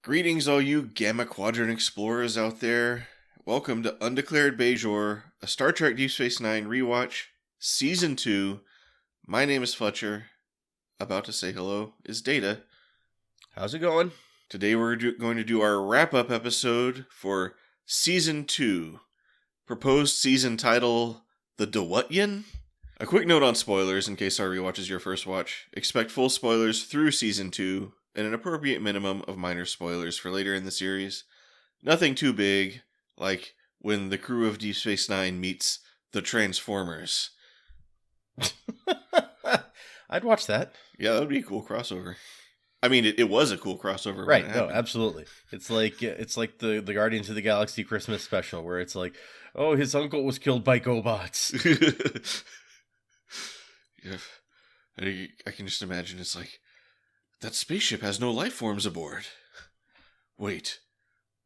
Greetings, all you Gamma Quadrant explorers out there. Welcome to Undeclared Bajor, a Star Trek Deep Space Nine rewatch, Season 2. My name is Fletcher. About to say hello is Data. How's it going? Today we're going to do our wrap-up episode for Season 2. Proposed season title, The DeWhatyin? A quick note on spoilers in case our rewatch is your first watch. Expect full spoilers through Season 2, and an appropriate minimum of minor spoilers for later in the series. Nothing too big, like when the crew of Deep Space Nine meets the Transformers. I'd watch that. Yeah, that would be a cool crossover. I mean, it was a cool crossover. Right, when it no, happened. Absolutely. It's like the Guardians of the Galaxy Christmas special where it's like, oh, his uncle was killed by GoBots. Yeah. I can just imagine it's like, that spaceship has no life forms aboard. Wait,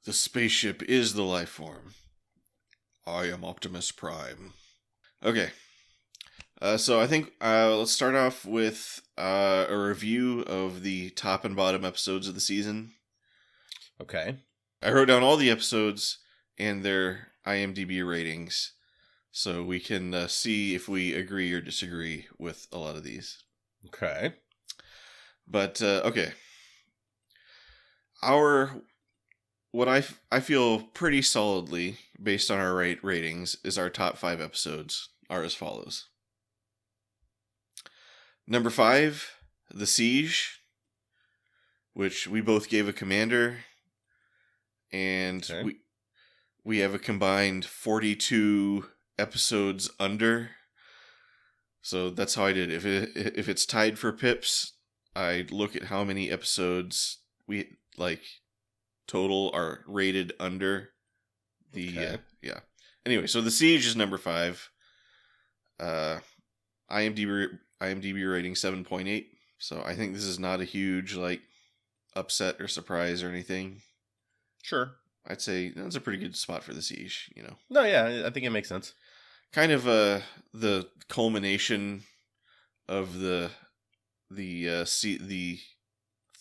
the spaceship is the life form. I am Optimus Prime. Okay. So I think let's start off with a review of the top and bottom episodes of the season. Okay. I wrote down all the episodes and their IMDb ratings, so we can see if we agree or disagree with a lot of these. Okay. But, okay. What I feel pretty solidly, based on our ratings, is our top 5 episodes are as follows. Number 5, The Siege, which we both gave a commander, and Okay. we have a combined 42 episodes under. So that's how I did it. If it's tied for pips, I look at how many episodes we total are rated under the Okay. yeah. Anyway, so The Siege is number 5. IMDb rating 7.8. So I think this is not a huge upset or surprise or anything. Sure. I'd say that's a pretty good spot for The Siege, you know. No, yeah, I think it makes sense. Kind of the culmination of the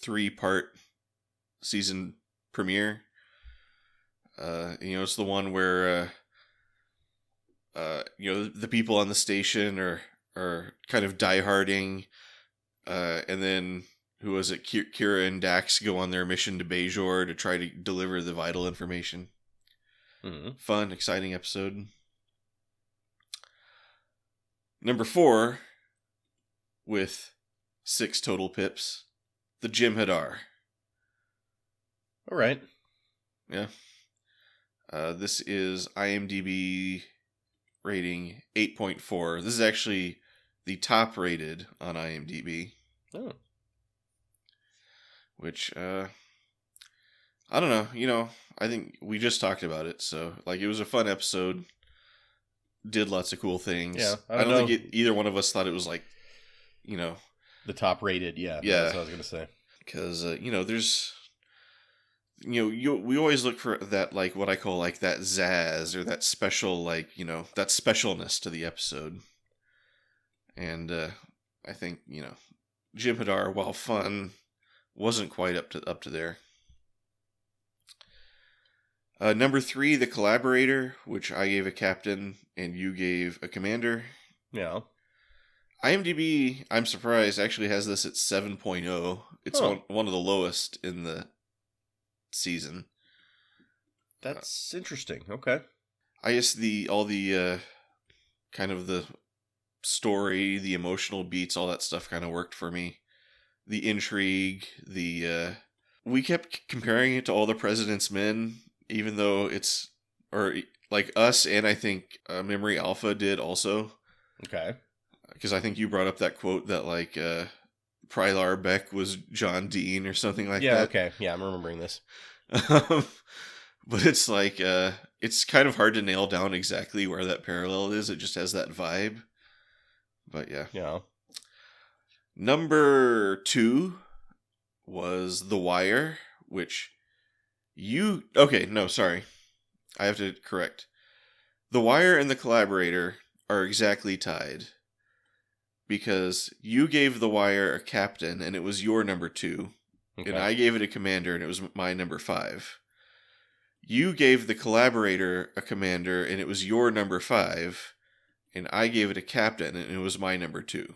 3-part season premiere. It's the one where the people on the station are kind of dieharding, and then who was it? Kira and Dax go on their mission to Bajor to try to deliver the vital information. Mm-hmm. Fun, exciting episode. Number 4, with 6 total pips, the Jem'Hadar. All right. Yeah. This is IMDb rating 8.4. This is actually the top rated on IMDb. Oh. Which, I don't know. I think we just talked about it. So, it was a fun episode. Did lots of cool things. Yeah. I don't think either one of us thought it was the top rated, yeah. Yeah. That's what I was going to say. Because, there's... we always look for that, what I call, that zazz, or that special, that specialness to the episode. And, I think, Jem'Hadar, while fun, wasn't quite up to there. Number 3, The Collaborator, which I gave a captain, and you gave a commander. Yeah. IMDb, I'm surprised, actually has this at 7.0. It's Oh. one of the lowest in the season. That's interesting. Okay. I guess all the kind of the story, the emotional beats, all that stuff kind of worked for me. The intrigue, we kept comparing it to All the President's Men, even though us, and I think Memory Alpha did also. Okay. Because I think you brought up that quote that Prylar Beck was John Dean or something like that. Yeah, okay. Yeah, I'm remembering this. But it's it's kind of hard to nail down exactly where that parallel is. It just has that vibe. But yeah. Yeah. Number 2 was The Wire, which okay, no, sorry. I have to correct. The Wire and The Collaborator are exactly tied. Because you gave The Wire a captain, and it was your number 2. and I gave it a commander, and it was my number 5. You gave the collaborator a commander, and it was your number 5, and I gave it a captain, and it was my number 2.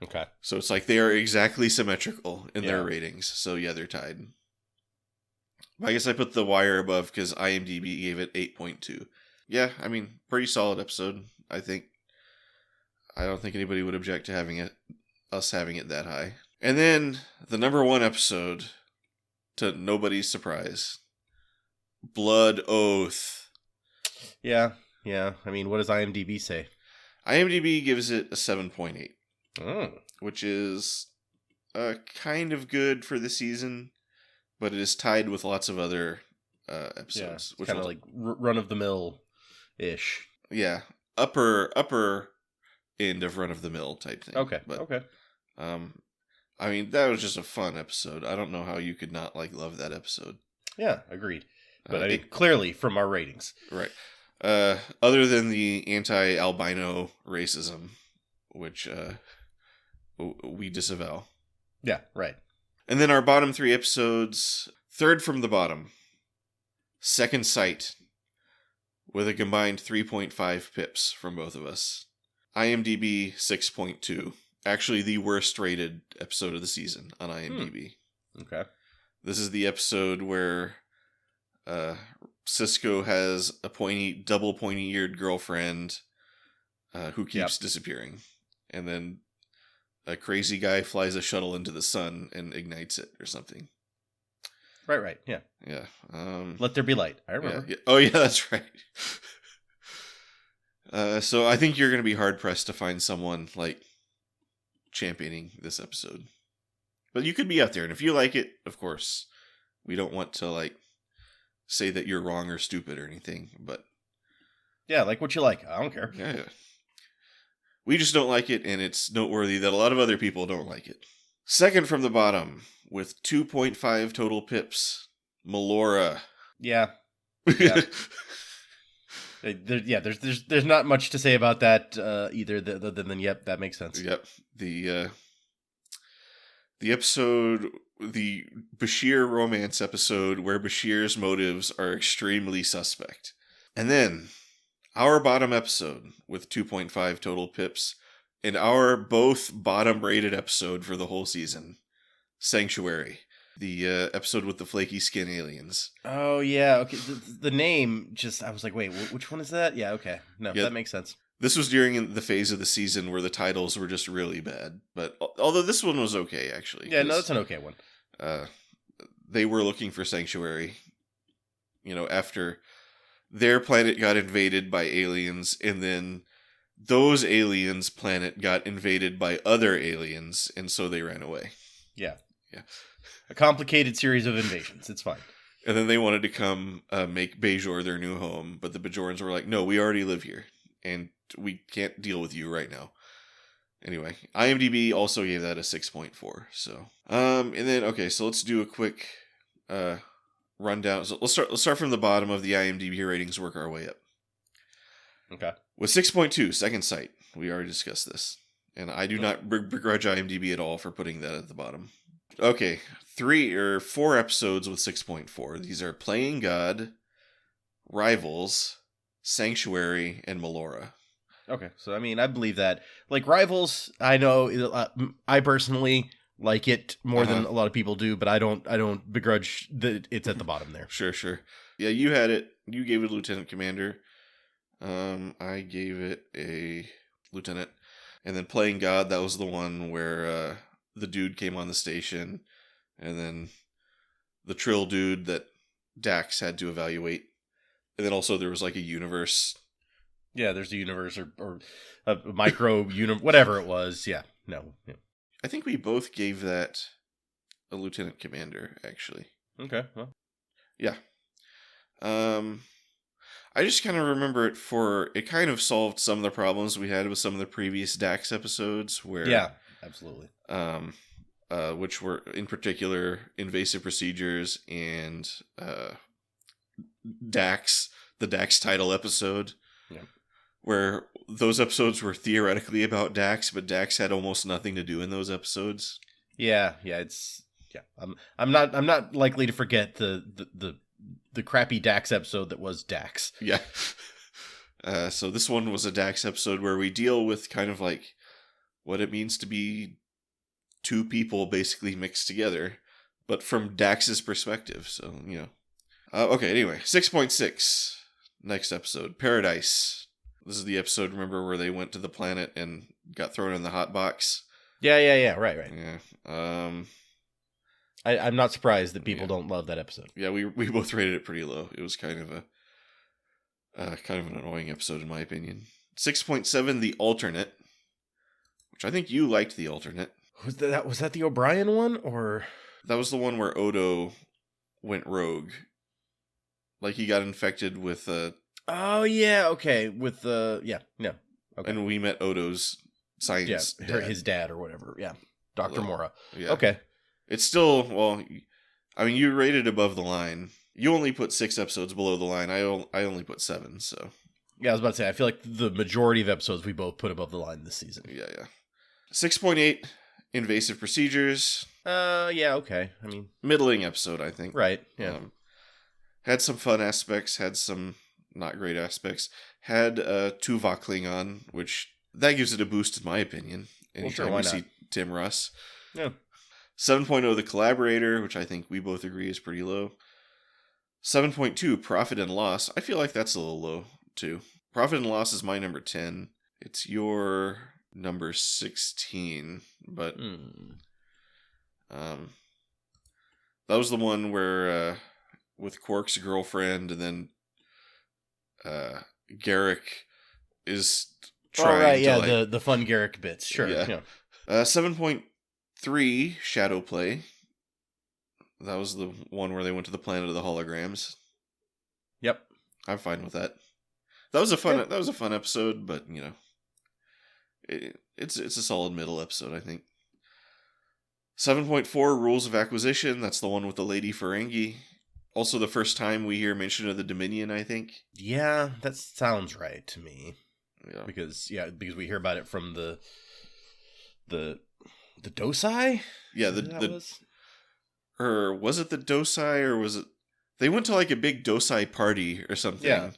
Okay. So it's like they are exactly symmetrical in their ratings. So yeah, they're tied. I guess I put The Wire above because IMDb gave it 8.2. Yeah, I mean, pretty solid episode, I think. I don't think anybody would object to us having it that high. And then the number 1 episode, to nobody's surprise, Blood Oath. Yeah. I mean, what does IMDb say? IMDb gives it a 7.8. Oh. Which is kind of good for the season, but it is tied with lots of other episodes. Yeah, kind of like run-of-the-mill-ish. Yeah, upper end of run-of-the-mill type thing. Okay, but, okay. I mean, that was just a fun episode. I don't know how you could not love that episode. Yeah, agreed. But I mean, clearly from our ratings. Right. Other than the anti-albino racism, which we disavow. Yeah, right. And then our bottom 3 episodes, third from the bottom, Second Sight, with a combined 3.5 pips from both of us. IMDb 6.2. Actually, the worst rated episode of the season on IMDb. Okay. This is the episode where Cisco has a double pointy-eared girlfriend who keeps disappearing. And then a crazy guy flies a shuttle into the sun and ignites it or something. Right, yeah. Yeah. Let There Be Light. I remember. Yeah. Oh, yeah, that's right. So I think you're going to be hard-pressed to find someone, championing this episode. But you could be out there, and if you like it, of course, we don't want to, say that you're wrong or stupid or anything, but... Yeah, like what you like. I don't care. Yeah. We just don't like it, and it's noteworthy that a lot of other people don't like it. Second from the bottom, with 2.5 total pips, Melora. Yeah. There's not much to say about that either, other than yep, that makes sense. Yep. The episode, the Bashir romance episode, where Bashir's motives are extremely suspect. And then... our bottom episode with 2.5 total pips, and our both bottom-rated episode for the whole season, Sanctuary, the episode with the flaky skin aliens. Oh, yeah. Okay, the name just, I was like, wait, which one is that? Yeah, okay. No, that makes sense. This was during the phase of the season where the titles were just really bad, but although this one was okay, actually. Yeah, no, that's an okay one. They were looking for Sanctuary, after... their planet got invaded by aliens, and then those aliens' planet got invaded by other aliens, and so they ran away. Yeah. A complicated series of invasions. It's fine. And then they wanted to come make Bajor their new home, but the Bajorans were like, no, we already live here, and we can't deal with you right now. Anyway, IMDb also gave that a 6.4. So, and then, okay, so let's do a quick... rundown. So let's start from the bottom of the IMDb ratings, work our way up. Okay. With 6.2, Second Sight. We already discussed this. And I do not begrudge IMDb at all for putting that at the bottom. Okay, 4 episodes with 6.4. These are Playing God, Rivals, Sanctuary, and Melora. Okay, so I mean, I believe that. Rivals, I know, I personally... like it more than a lot of people do, but I don't begrudge that it's at the bottom there. Sure. Yeah, you had it. You gave it a lieutenant commander. I gave it a lieutenant. And then Playing God, that was the one where the dude came on the station, and then the Trill dude that Dax had to evaluate. And then also there was a universe. Yeah, there's a universe or a micro universe, whatever it was. Yeah, no. Yeah. I think we both gave that a lieutenant commander, actually. Okay, well. Yeah. I just kind of remember it kind of solved some of the problems we had with some of the previous Dax episodes where... yeah, absolutely. Which were, in particular, Invasive Procedures and Dax, the Dax title episode. Yeah. Where those episodes were theoretically about Dax, but Dax had almost nothing to do in those episodes. Yeah, it's Yeah, I'm not likely to forget the crappy Dax episode that was Dax. Yeah. So this one was a Dax episode where we deal with kind of like what it means to be two people basically mixed together, but from Dax's perspective. So, you know. Okay, anyway, 6.6. Next episode, Paradise. This is the episode, remember, where they went to the planet and got thrown in the hot box? Yeah, right. Yeah. I'm not surprised that people don't love that episode. Yeah, we both rated it pretty low. It was kind of an annoying episode in my opinion. 6.7, The Alternate, which I think you liked. The Alternate. Was that the O'Brien one, or that was the one where Odo went rogue? Like he got infected with Oh yeah, okay. With okay. And we met Odo's science dad. His dad or whatever. Yeah, Dr. Mora. Yeah. Okay. It's still, well, I mean, you rated above the line. You only put 6 episodes below the line. I only put 7. So yeah, I was about to say. I feel like the majority of episodes we both put above the line this season. Yeah. 6.8, Invasive Procedures. Yeah, okay. I mean, middling episode, I think. Right. Yeah. Had some fun aspects. Had some not great aspects. Had Tuvok Klingon, which that gives it a boost in my opinion. Anytime why we not? see Tim Russ. Yeah. 7.0, The Collaborator, which I think we both agree is pretty low. 7.2, Profit and Loss. I feel like that's a little low, too. Profit and Loss is my number 10. It's your number 16, but that was the one where with Quark's girlfriend, and then Garrick is trying to the fun Garrick bits. Sure. Yeah. 7.3, Shadow Play. That was the one where they went to the planet of the holograms. Yep. I'm fine with that. That was a fun episode, but you know, it's a solid middle episode, I think. 7.4, Rules of Acquisition. That's the one with the Lady Ferengi. Also the first time we hear mention of the Dominion, I think. Yeah, that sounds right to me. Yeah. Because we hear about it from the Dosai? Yeah, or was it the Dosai, or was it they went to like a big Dosai party or something? Yeah.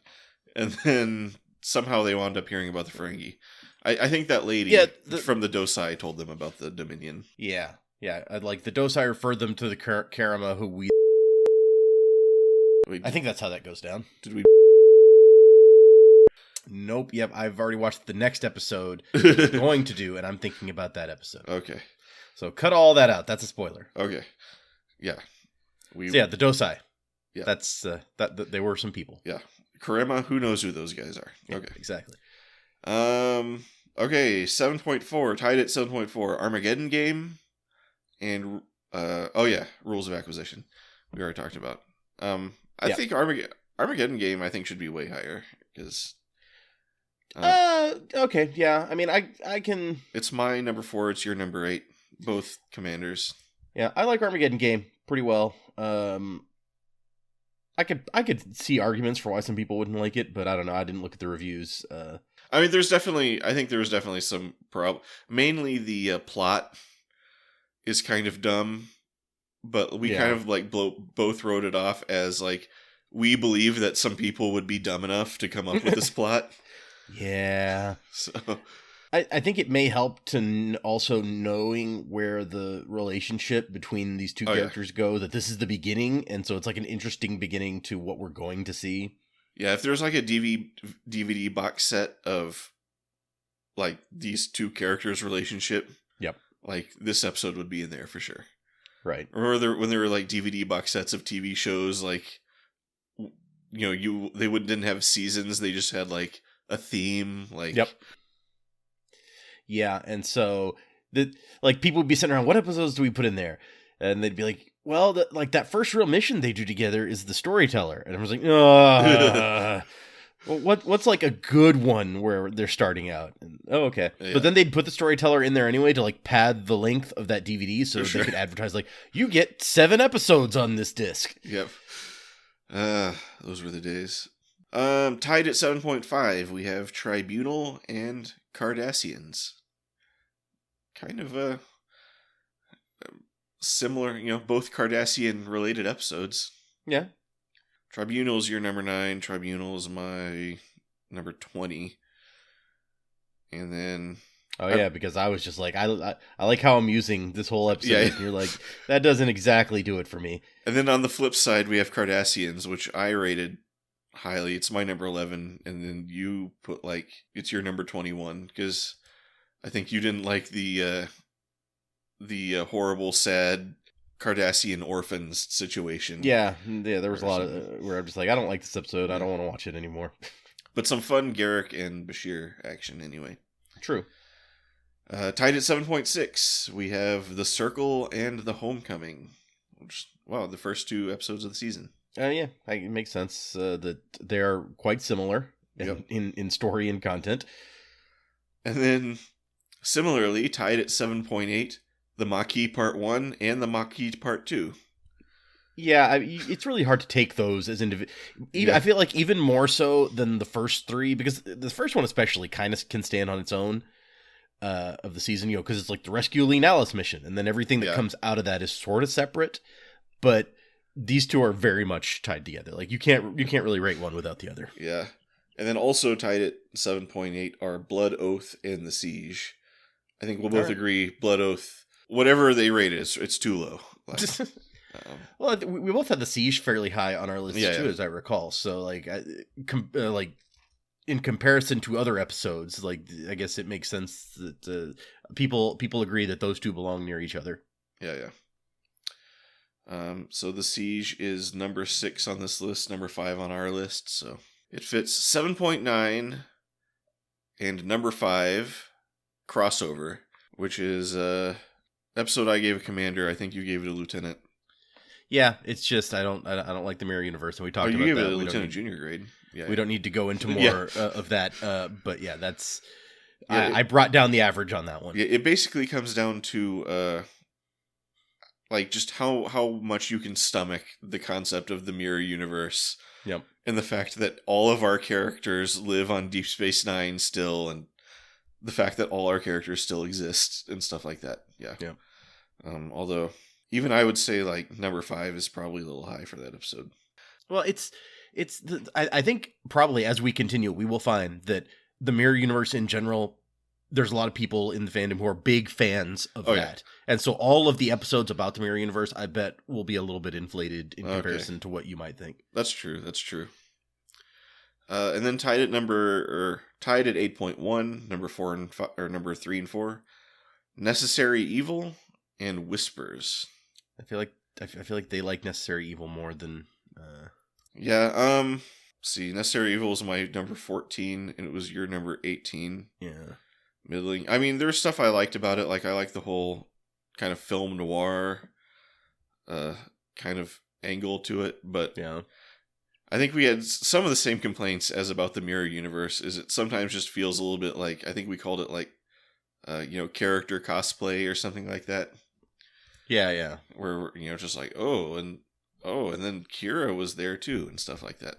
And then somehow they wound up hearing about the Ferengi. I think that lady from the Dosai told them about the Dominion. Yeah. Yeah, like the Dosai referred them to the Karama, who we... Wait, I think that's how that goes down. Did we... Nope, yep, I've already watched the next episode we're going to do, and I'm thinking about that episode. Okay. So cut all that out, that's a spoiler. Okay. Yeah. The Dosai. Yeah. That's, that they were some people. Yeah. Karema, who knows who those guys are. Yeah, okay. Exactly. Okay, 7.4, tied at 7.4, Armageddon Game, and, Rules of Acquisition. We already talked about. I think Armageddon Game, I think, should be way higher, because... okay, yeah, I mean, I can... It's my number 4, it's your number 8, both commanders. Yeah, I like Armageddon Game pretty well. I could see arguments for why some people wouldn't like it, but I don't know, I didn't look at the reviews. I mean, I think there was definitely some problem. Mainly the plot is kind of dumb, but we kind of like both wrote it off as like, we believe that some people would be dumb enough to come up with this plot. Yeah. So I think it may help to also knowing where the relationship between these two characters go, that this is the beginning, and so it's like an interesting beginning to what we're going to see. Yeah, if there's like a DVD box set of like these two characters' relationship, yep, like this episode would be in there for sure. Right. Or when there were like DVD box sets of TV shows, like, you know, they didn't have seasons, they just had like a theme, like. Yep. Yeah, and so people would be sitting around, what episodes do we put in there? And they'd be like, well, that first real mission they do together is the storyteller. And I was like, well, what's like a good one where they're starting out? And, okay. Yeah. But then they'd put the storyteller in there anyway to like pad the length of that DVD so they could advertise like, you get 7 episodes on this disc. Yep. Those were the days. Tied at 7.5, we have Tribunal and Cardassians. Kind of similar, both Cardassian related episodes. Yeah. Tribunal's your number 9. Tribunal's my number 20. And then... Oh, yeah, because I was just like, I like how I'm using this whole episode. Yeah. And you're like, that doesn't exactly do it for me. And then on the flip side, we have Cardassians, which I rated highly. It's my number 11. And then you put, it's your number 21. Because I think you didn't like the horrible, sad Cardassian orphans situation. Yeah, there was a lot of where I'm just like, I don't like this episode. I don't want to watch it anymore. But some fun Garrick and Bashir action anyway. True. Tied at 7.6, we have The Circle and The Homecoming. The first 2 episodes of the season. Yeah, it makes sense that they're quite similar in story and content. And then, similarly, tied at 7.8, The Maquis Part 1 and The Maquis Part 2. Yeah, it's really hard to take those as individual. I feel like even more so than the first 3, because the first one especially kind of can stand on its own. Of the season, because it's like the Rescue Lean Alice mission, and then everything that comes out of that is sort of separate, but these 2 are very much tied together. Like you can't really rate one without the other. Yeah, and then also tied at 7.8 are Blood Oath and The Siege. I think we'll both agree Blood Oath, whatever they rate it, it's too low. Well, we both had The Siege fairly high on our list too, as I recall. So in comparison to other episodes, I guess it makes sense that people agree that those 2 belong near each other. Yeah. So The Siege is number 6 on this list, number 5 on our list. So it fits 7.9 and number 5 crossover, which is episode I gave a commander. I think you gave it a lieutenant. Yeah, it's just I don't like the Mirror Universe, and we talked about that. You gave it a lieutenant junior grade. Yeah, we don't need to go into more of that, but yeah, that's I brought down the average on that one. Yeah, it basically comes down to just how much you can stomach the concept of the Mirror Universe. Yep. And the fact that all of our characters live on Deep Space Nine still, and the fact that all our characters still exist and stuff like that. Yeah. Although even I would say number 5 is probably a little high for that episode. Well, I think probably as we continue, we will find that the Mirror Universe in general, there's a lot of people in the fandom who are big fans of that. Yeah. And so all of the episodes about the Mirror Universe, I bet, will be a little bit inflated in comparison to what you might think. That's true. And then tied at 8.1, number 4 and 5, or number 3 and 4, Necessary Evil and Whispers. I feel like they like Necessary Evil more than. See, Necessary Evil is my number 14, and it was your number 18. Yeah. Middling. I mean, there's stuff I liked about it. I like the whole kind of film noir kind of angle to it, but yeah. I think we had some of the same complaints as about the Mirror Universe. Is it sometimes just feels a little bit I think we called it character cosplay or something like that. Yeah. Where, just and then Kira was there too and stuff like that.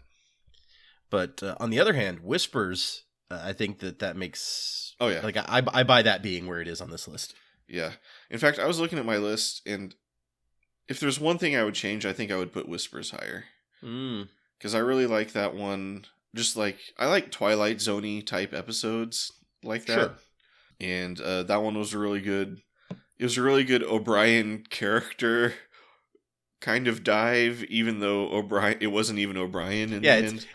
But on the other hand, Whispers, I think that makes... Oh, yeah. I buy that being where it is on this list. Yeah. In fact, I was looking at my list, and if there's one thing I would change, I think I would put Whispers higher. Because I really like that one. Just I like Twilight Zone-y type episodes like that. Sure. And that one was really good. It was a really good O'Brien character kind of dive, even though it wasn't even O'Brien in the end.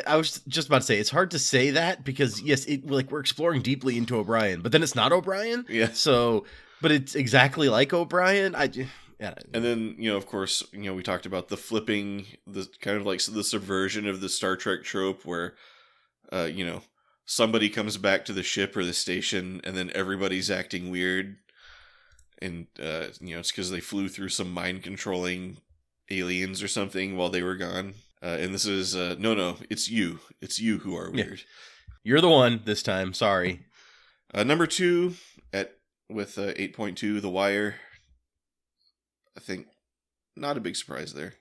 I was just about to say, it's hard to say that because yes, we're exploring deeply into O'Brien, but then it's not O'Brien. Yeah. So, but it's exactly like O'Brien. And then, of course, we talked about the flipping, the kind of the subversion of the Star Trek trope where, somebody comes back to the ship or the station and then everybody's acting weird. And, it's because they flew through some mind-controlling aliens or something while they were gone. And this is, no, it's you. It's you who are weird. Yeah. You're the one this time. Sorry. Number 2 with 8.2, The Wire. I think not a big surprise there.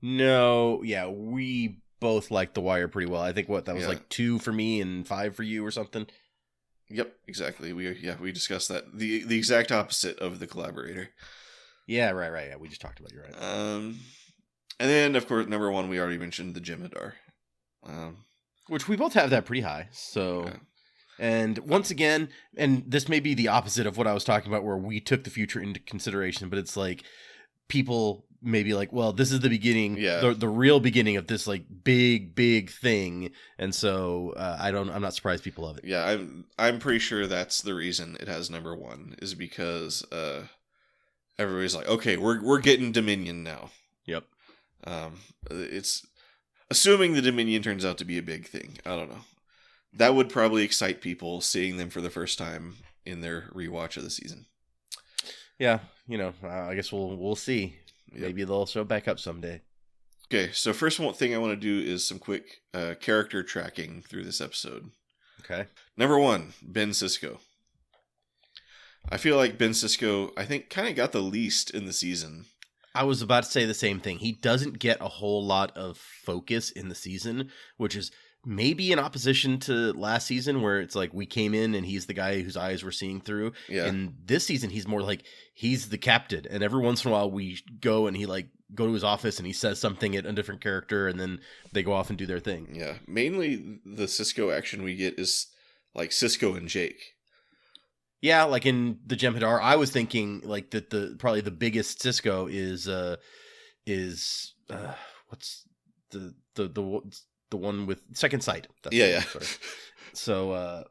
No, yeah, we both liked The Wire pretty well. I think that was 2 for me and 5 for you or something. Yep, exactly. We discussed that. The exact opposite of The Collaborator. Yeah, right. Yeah, we just talked about it, you're right. And then, of course, number 1, we already mentioned the Jem'Hadar. Which we both have that pretty high, so... Yeah. And once again, and this may be the opposite of what I was talking about, where we took the future into consideration, but it's like people may be like, well, this is the beginning, the real beginning of this like big thing, and so I'm not surprised people love it. Yeah, I'm pretty sure that's the reason it has number 1 is because everybody's like, okay, we're getting Dominion now. Yep. It's assuming the Dominion turns out to be a big thing. I don't know. That would probably excite people seeing them for the first time in their rewatch of the season. Yeah, I guess we'll see. Yep. Maybe they'll show back up someday. Okay, so first thing I want to do is some quick character tracking through this episode. Okay. Number 1, Ben Sisko. I feel like Ben Sisko, I think, kind of got the least in the season. I was about to say the same thing. He doesn't get a whole lot of focus in the season, which is maybe in opposition to last season where it's like we came in and he's the guy whose eyes we're seeing through. Yeah. And this season, he's more like he's the captain. And every once in a while we go and he like go to his office and he says something at a different character and then they go off and do their thing. Yeah. Mainly the Sisko action we get is like Sisko and Jake. Yeah, like in the Jem'Hadar, I was thinking like that probably the biggest Sisko is what's the one with Second Sight. That's yeah. So,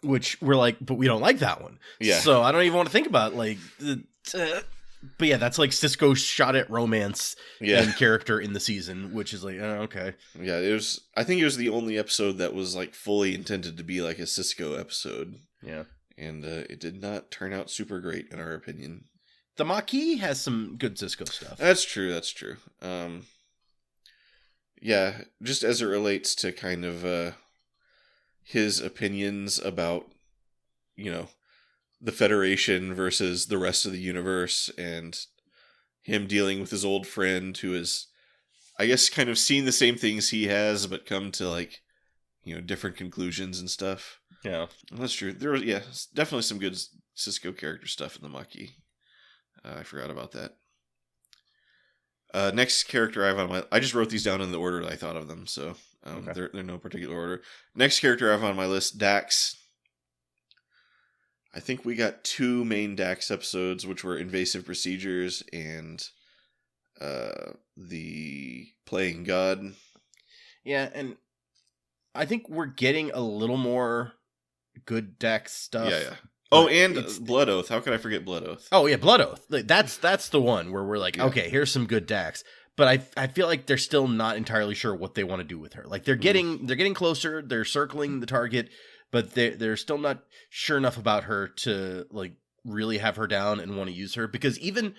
which we're like, but we don't like that one. Yeah. So I don't even want to think about like, but yeah, that's like Sisko's shot at romance and character in the season, which is like, okay. Yeah, I think it was the only episode that was like fully intended to be like a Sisko episode. Yeah. And it did not turn out super great in our opinion. The Maquis has some good Sisko stuff. That's true. Yeah, just as it relates to kind of his opinions about, the Federation versus the rest of the universe and him dealing with his old friend who is, I guess, kind of seen the same things he has, but come to like, different conclusions and stuff. Yeah. That's true. There was, definitely some good Sisko character stuff in the Maquis. I forgot about that. Next character I have I just wrote these down in the order that I thought of them, so okay. They're in no particular order. Next character I have on my list, Dax. I think we got 2 main Dax episodes, which were Invasive Procedures and the Playing God. Yeah, and I think we're getting a little more good Dax stuff. Yeah. Oh, and Blood Oath. How could I forget Blood Oath? Oh yeah, Blood Oath. That's the one where we're like, okay, here's some good Dax. But I feel like they're still not entirely sure what they want to do with her. Like they're getting closer, they're circling the target, but they're still not sure enough about her to like really have her down and want to use her. Because even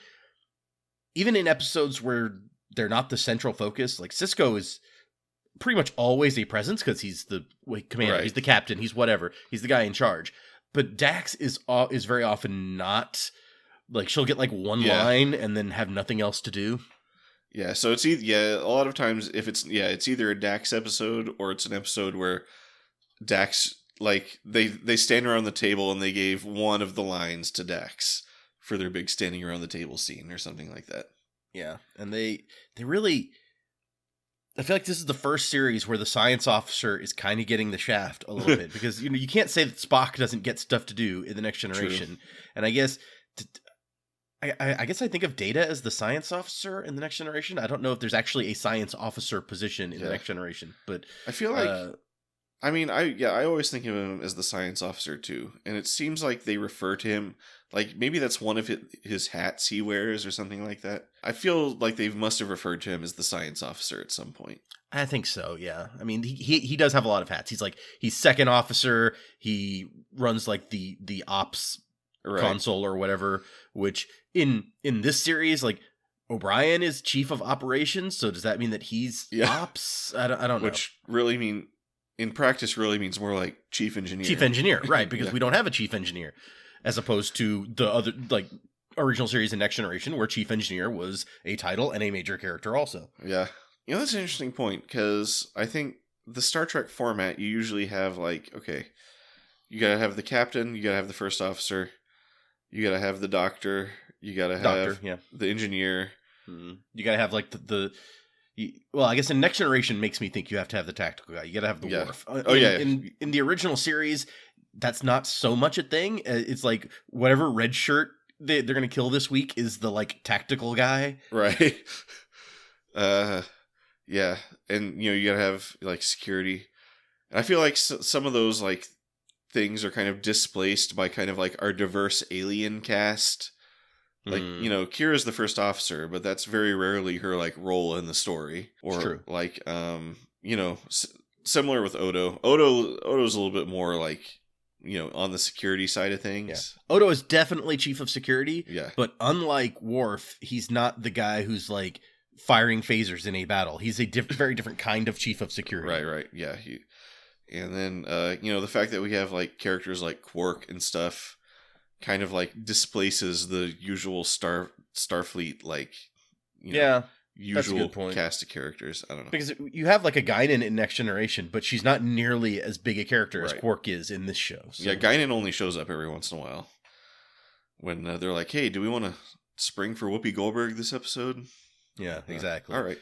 in episodes where they're not the central focus, like Sisko is pretty much always a presence because he's the commander, he's the captain, he's whatever, he's the guy in charge. But Dax is very often not, like she'll get like one line and then have nothing else to do. Yeah, so it's a lot of times if it's either a Dax episode or it's an episode where Dax, like they stand around the table and they gave one of the lines to Dax for their big standing around the table scene or something like that. Yeah, and they really, I feel like this is the first series where the science officer is kind of getting the shaft a little bit because you can't say that Spock doesn't get stuff to do in the Next Generation. True. And I guess I guess I think of Data as the science officer in the Next Generation. I don't know if there's actually a science officer position in the Next Generation, but I feel like I always think of him as the science officer too, and it seems like they refer to him like maybe that's one of his hats he wears or something like that. I feel like they must have referred to him as the science officer at some point. I think so, yeah. I mean, he does have a lot of hats. He's second officer. He runs like the ops console or whatever. Which in this series, like O'Brien is chief of operations. So does that mean that he's ops? I don't know. Which really in practice really means more like chief engineer. Chief engineer, right? Because we don't have a chief engineer, as opposed to the other like original series in Next Generation, where chief engineer was a title and a major character also. Yeah. That's an interesting point, because I think the Star Trek format, you usually have like, okay, you gotta have the captain, you gotta have the first officer, you gotta have the doctor, You gotta have Doctor, yeah. the engineer. You gotta have like well, I guess in Next Generation makes me think you have to have the tactical guy. You gotta have the Worf. In the original series, that's not so much a thing. It's like whatever red shirt they're gonna kill this week is the like tactical guy, right? Yeah, and you gotta have like security. And I feel like some of those like things are kind of displaced by kind of like our diverse alien cast. Like, Kira's the first officer, but that's very rarely her like role in the story. Or true. Like, similar with Odo. Odo's a little bit more like, on the security side of things. Yeah. Odo is definitely chief of security. Yeah. But unlike Worf, he's not the guy who's like firing phasers in a battle. He's a very different kind of chief of security. Right. Yeah. And then, the fact that we have like characters like Quark and stuff kind of like displaces the usual Starfleet like usual cast of characters. I don't know, because you have like a Guinan in Next Generation, but she's not nearly as big a character as Quark is in this show. So. Yeah, Guinan only shows up every once in a while when they're like, "Hey, do we want to spring for Whoopi Goldberg this episode?" Yeah, exactly. All right.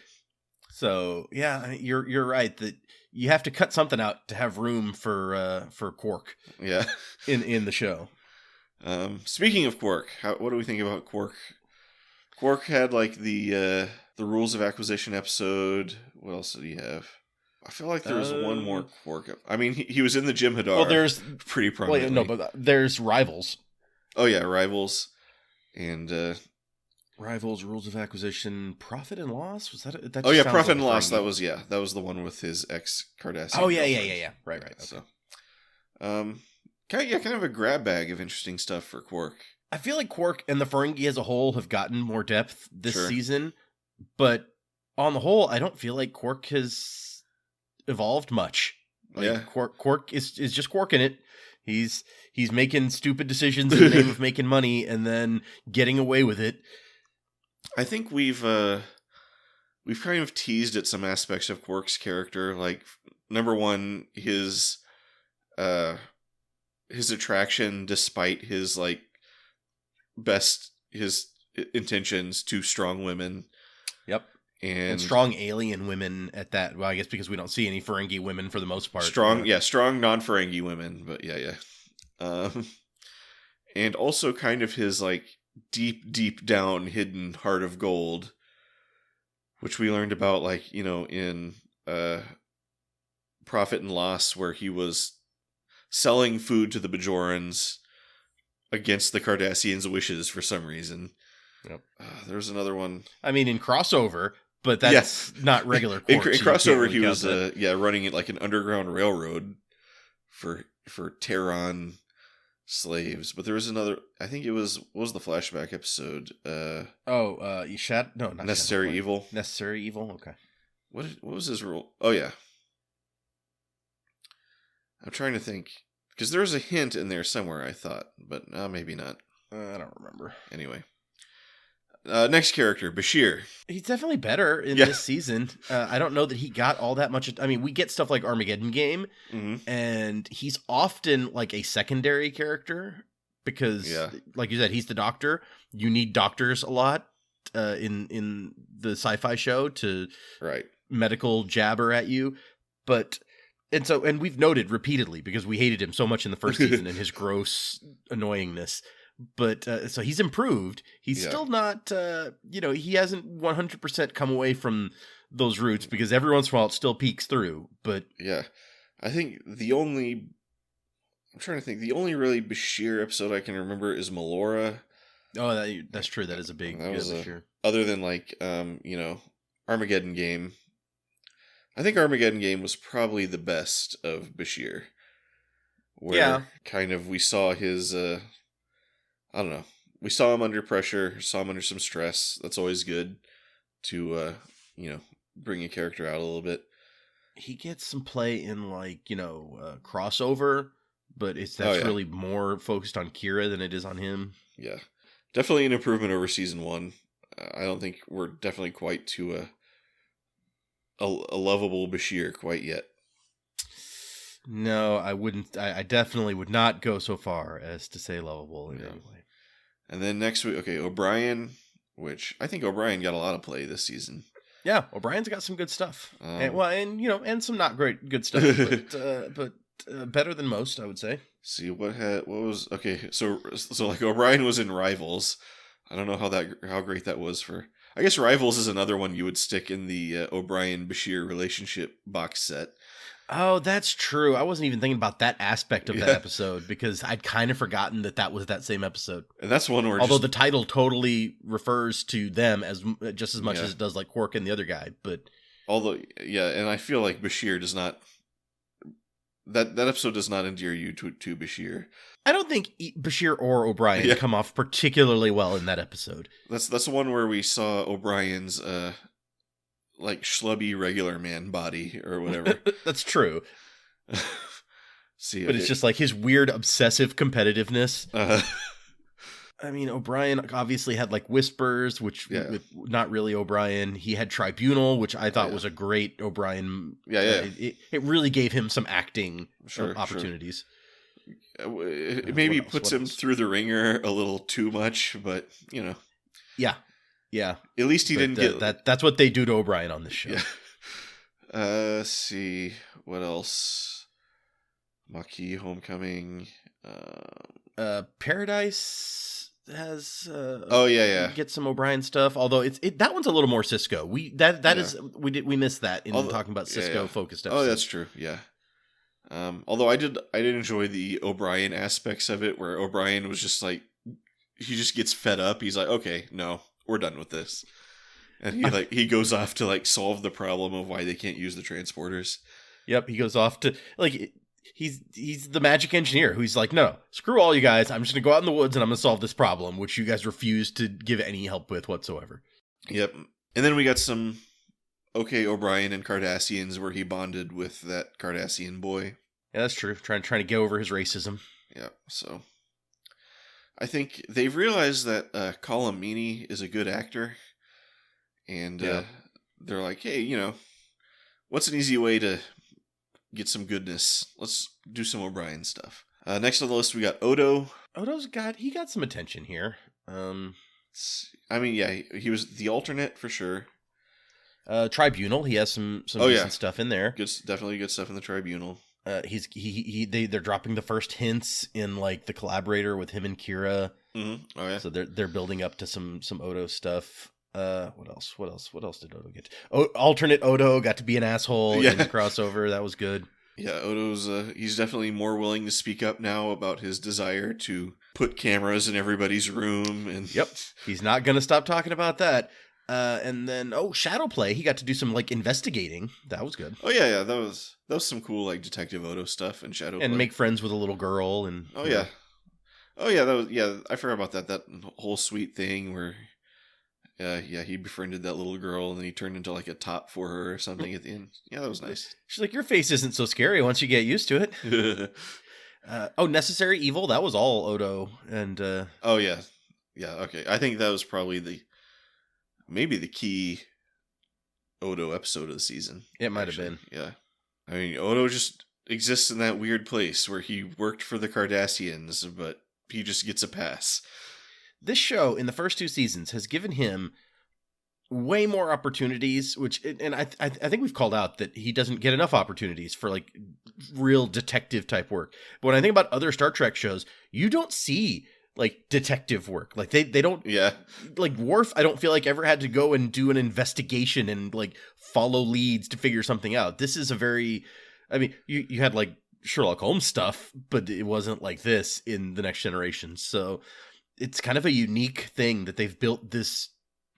So yeah, you're right that you have to cut something out to have room for Quark. Yeah, in the show. Speaking of Quark, what do we think about Quark? Quark had like the Rules of Acquisition episode. What else did he have? I feel like there was one more Quark. I mean, he was in the Jim Hadar. Well, there's pretty prominently. Well, no, but there's Rivals. Oh yeah, Rivals, and Rivals, Rules of Acquisition, Profit and Loss. Was that? That yeah, Profit and Loss. That was the one with his ex Cardassian. Oh yeah. Right. Okay. So, kind of a grab bag of interesting stuff for Quark. I feel like Quark and the Ferengi as a whole have gotten more depth this season, but on the whole, I don't feel like Quark has evolved much. Like, Quark is just Quark in it. He's making stupid decisions in the name of making money and then getting away with it. I think we've kind of teased at some aspects of Quark's character. Like, number one, his attraction, despite his like his intentions to strong women. Yep. And strong alien women at that. Well, I guess because we don't see any Ferengi women for the most part. Strong non-Ferengi women, but yeah. And also kind of his like deep down hidden heart of gold, which we learned about like, in Profit and Loss, where he was selling food to the Bajorans against the Cardassians' wishes for some reason. Yep. There's another one. I mean, in Crossover, but that's not regular Quark. In Crossover, he was running it like an underground railroad for Terran slaves. But there was another. I think what was the flashback episode? Not Necessary Evil. Necessary Evil. Okay. What was his role? Oh yeah. I'm trying to think. Because there was a hint in there somewhere, I thought. But maybe not. I don't remember. Anyway. Next character, Bashir. He's definitely better in this season. I don't know that he got all that much. I mean, we get stuff like Armageddon Game. Mm-hmm. And he's often like a secondary character. Because, like you said, he's the doctor. You need doctors a lot in the sci-fi show to medical jabber at you. But... And we've noted repeatedly, because we hated him so much in the first season and his gross annoyingness. But so he's improved. He's still not, he hasn't 100% come away from those roots, because every once in a while it still peeks through. But yeah, I think the only really Bashir episode I can remember is Melora. Oh, that's true. That is a big Bashir. Other than like, Armageddon Game. I think Armageddon Game was probably the best of Bashir. Where kind of we saw his, I don't know. We saw him under pressure, saw him under some stress. That's always good to, bring a character out a little bit. He gets some play in like, Crossover, but that's really more focused on Kira than it is on him. Yeah. Definitely an improvement over season 1. I don't think we're definitely quite to a lovable Bashir quite yet. No, I wouldn't. I definitely would not go so far as to say lovable in any way. And then next week, okay, O'Brien, which I think O'Brien got a lot of play this season. Yeah, O'Brien's got some good stuff, and some not great good stuff, but better than most, I would say. See what was okay. So like O'Brien was in Rivals. I don't know how great that was for. I guess Rivals is another one you would stick in the O'Brien Bashir relationship box set. Oh, that's true. I wasn't even thinking about that aspect of that episode because I'd kind of forgotten that was that same episode. And that's one where the title totally refers to them as just as much as it does like Quark and the other guy, but and I feel like Bashir does not. That episode does not endear you to Bashir. I don't think Bashir or O'Brien come off particularly well in that episode. That's the one where we saw O'Brien's like schlubby regular man body or whatever. That's true. See, but it's just like his weird obsessive competitiveness. I mean, O'Brien obviously had like Whispers, which with not really O'Brien. He had Tribunal, which I thought was a great O'Brien. It really gave him some acting opportunities. Sure. It maybe puts him through the ringer a little too much, but you know. Yeah. At least he didn't get that. That's what they do to O'Brien on this show. Yeah. Let's see what else. Maquis Homecoming. Paradise has get some O'Brien stuff. Although that one's a little more Cisco. We missed that in talking about Cisco focused episodes. Oh, that's true. Yeah. Although I did enjoy the O'Brien aspects of it, where O'Brien was just like he just gets fed up. He's like, okay, no. We're done with this. And he goes off to like solve the problem of why they can't use the transporters. Yep, he goes off to like he's the magic engineer who's like, no, screw all you guys. I'm just gonna go out in the woods and I'm gonna solve this problem, which you guys refuse to give any help with whatsoever. Yep. And then we got some O'Brien and Cardassians where he bonded with that Cardassian boy. Yeah, that's true. Trying to get over his racism. Yeah, so I think they've realized that Colin Meaney is a good actor, and they're like, hey, what's an easy way to get some goodness? Let's do some O'Brien stuff. Next on the list, we got Odo. Odo's got some attention here. I mean, he was the alternate for sure. Tribunal, he has some decent stuff in there. Definitely good stuff in the Tribunal. They're dropping the first hints in like the collaborator with him and Kira. Mm-hmm. Oh yeah. So they're building up to some Odo stuff. What else did Odo get? Alternate Odo got to be an asshole in the crossover. That was good. Yeah, Odo's he's definitely more willing to speak up now about his desire to put cameras in everybody's room, and yep, he's not gonna stop talking about that. And then Shadowplay, he got to do some like investigating. That was good. Oh yeah, that was some cool like Detective Odo stuff and Shadowplay. And make friends with a little girl and that was I forgot about that whole sweet thing where he befriended that little girl and then he turned into like a top for her or something at the end. Yeah, that was nice. She's like, your face isn't so scary once you get used to it. Necessary Evil, that was all Odo and okay. I think that was probably maybe the key Odo episode of the season. It might have been. Yeah. I mean, Odo just exists in that weird place where he worked for the Cardassians, but he just gets a pass. This show, in the first 2 seasons, has given him way more opportunities, and I think we've called out that he doesn't get enough opportunities for, like, real detective-type work. But when I think about other Star Trek shows, you don't see like detective work. Like they don't like Worf, I don't feel like ever had to go and do an investigation and like follow leads to figure something out. This is you had like Sherlock Holmes stuff, but it wasn't like this in The Next Generation. So it's kind of a unique thing that they've built this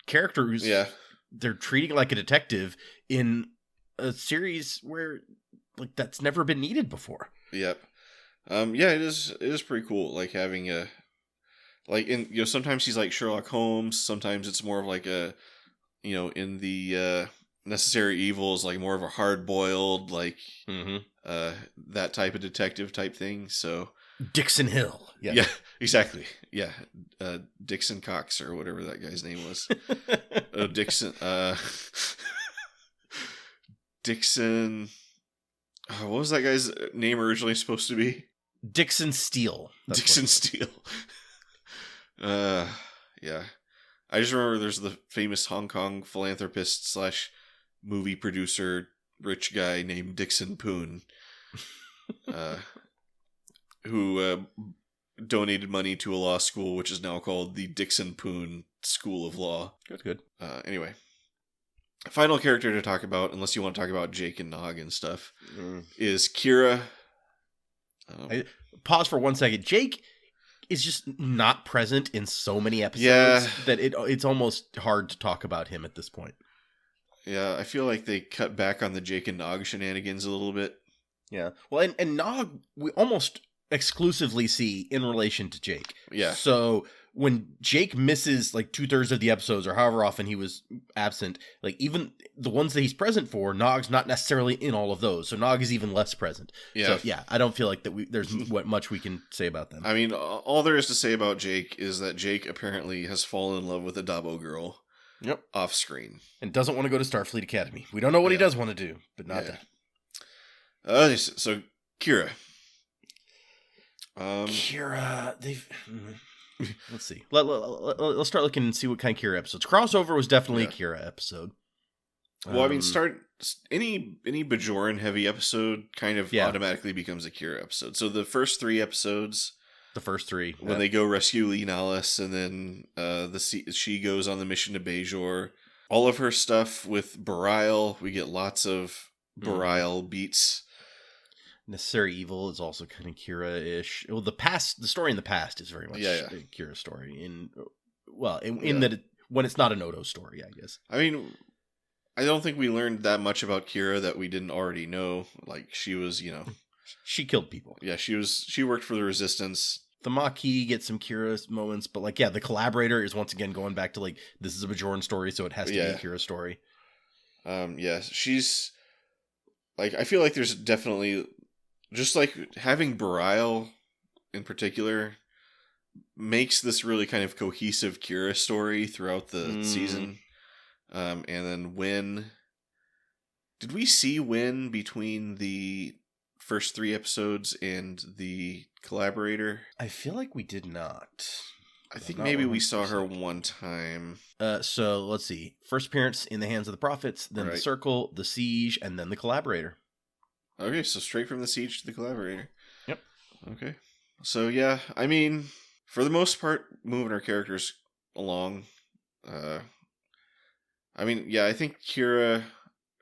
character who's they're treating like a detective in a series where like that's never been needed before. Yep. It is pretty cool like having a like in sometimes he's like Sherlock Holmes, sometimes it's more of like a in the Necessary Evils like more of a hard-boiled like that type of detective type thing. So Dixon Hill. Yeah, exactly. Yeah. Dixon Cox or whatever that guy's name was. Dixon what was that guy's name originally supposed to be? Dixon Steele. Dixon Steele. Yeah. I just remember there's the famous Hong Kong philanthropist slash movie producer rich guy named Dixon Poon, uh, who donated money to a law school, which is now called the Dixon Poon School of Law. Good. Anyway, final character to talk about, unless you want to talk about Jake and Nog and stuff, is Kira. Pause for 1 second. Jake is just not present in so many episodes that it's almost hard to talk about him at this point. Yeah, I feel like they cut back on the Jake and Nog shenanigans a little bit. Yeah. Well, and Nog, we almost exclusively see in relation to Jake. Yeah. So when Jake misses like 2/3 of the episodes or however often he was absent, like even the ones that he's present for, Nog's not necessarily in all of those. So Nog is even less present. Yeah. So yeah, I don't feel like that there's much we can say about them. I mean, all there is to say about Jake is that Jake apparently has fallen in love with a Dabo girl. Yep. Off screen. And doesn't want to go to Starfleet Academy. We don't know what he does want to do, but not that. So Kira. Kira, let's see. Let's start looking and see what kind of Kira episodes. Crossover was definitely a Kira episode. Well, I mean, any Bajoran heavy episode kind of automatically becomes a Kira episode. So the first 3 episodes, when they go rescue Lee Nallis, and then she goes on the mission to Bajor. All of her stuff with Bareil, we get lots of Bareil beats. Necessary Evil is also kind of Kira-ish. Well, the story in the past is very much a Kira story. In that when it's not an Odo story, I guess. I mean, I don't think we learned that much about Kira that we didn't already know. Like, she was, she killed people. Yeah, she worked for the Resistance. The Maquis gets some Kira moments, but the Collaborator is once again going back to this is a Bajoran story, so it has to be a Kira story. She's I feel like there's definitely just having Bareil in particular makes this really kind of cohesive Kira story throughout the season. And then Wynn, did we see Wynn between the first 3 episodes and the Collaborator? I feel like we did not. I think maybe we saw her one time. So let's see. First appearance in the Hands of the Prophets, then the Circle, the Siege, and then the Collaborator. Okay, so straight from the Siege to the Collaborator. Yep. Okay. So yeah, I mean, for the most part, moving our characters along. I think Kira,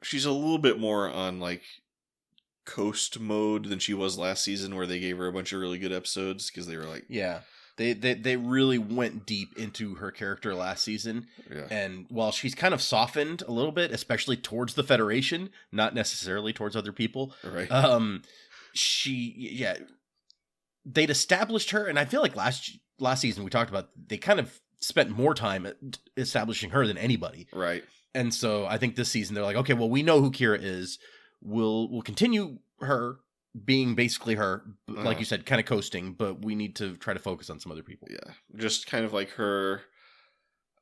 she's a little bit more on coast mode than she was last season, where they gave her a bunch of really good episodes because they were they really went deep into her character last season. Yeah. And while she's kind of softened a little bit, especially towards the Federation, not necessarily towards other people. Right. They'd established her, and I feel like last season we talked about they kind of spent more time establishing her than anybody. Right. And so I think this season they're like, okay, well, we know who Kira is. We'll continue her being basically her, like you said, kind of coasting, but we need to try to focus on some other people. Yeah. Just kind of like her,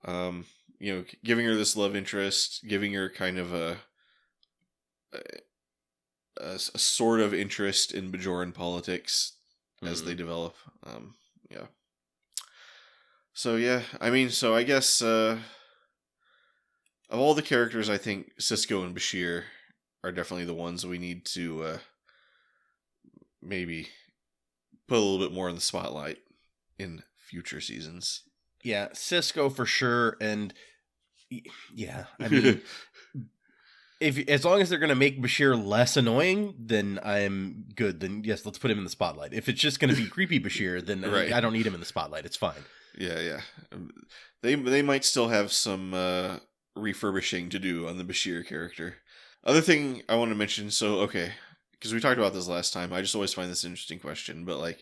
giving her this love interest, giving her kind of a sort of interest in Bajoran politics as they develop. Yeah. So yeah, I guess of all the characters, I think Sisko and Bashir are definitely the ones we need to maybe put a little bit more in the spotlight in future seasons. Yeah, Sisko for sure, and yeah, I mean, as long as they're gonna make Bashir less annoying, then I'm good. Then yes, let's put him in the spotlight. If it's just gonna be creepy Bashir, then I don't need him in the spotlight. It's fine. Yeah. They might still have some refurbishing to do on the Bashir character. Other thing I want to mention, because we talked about this last time, I just always find this an interesting question, but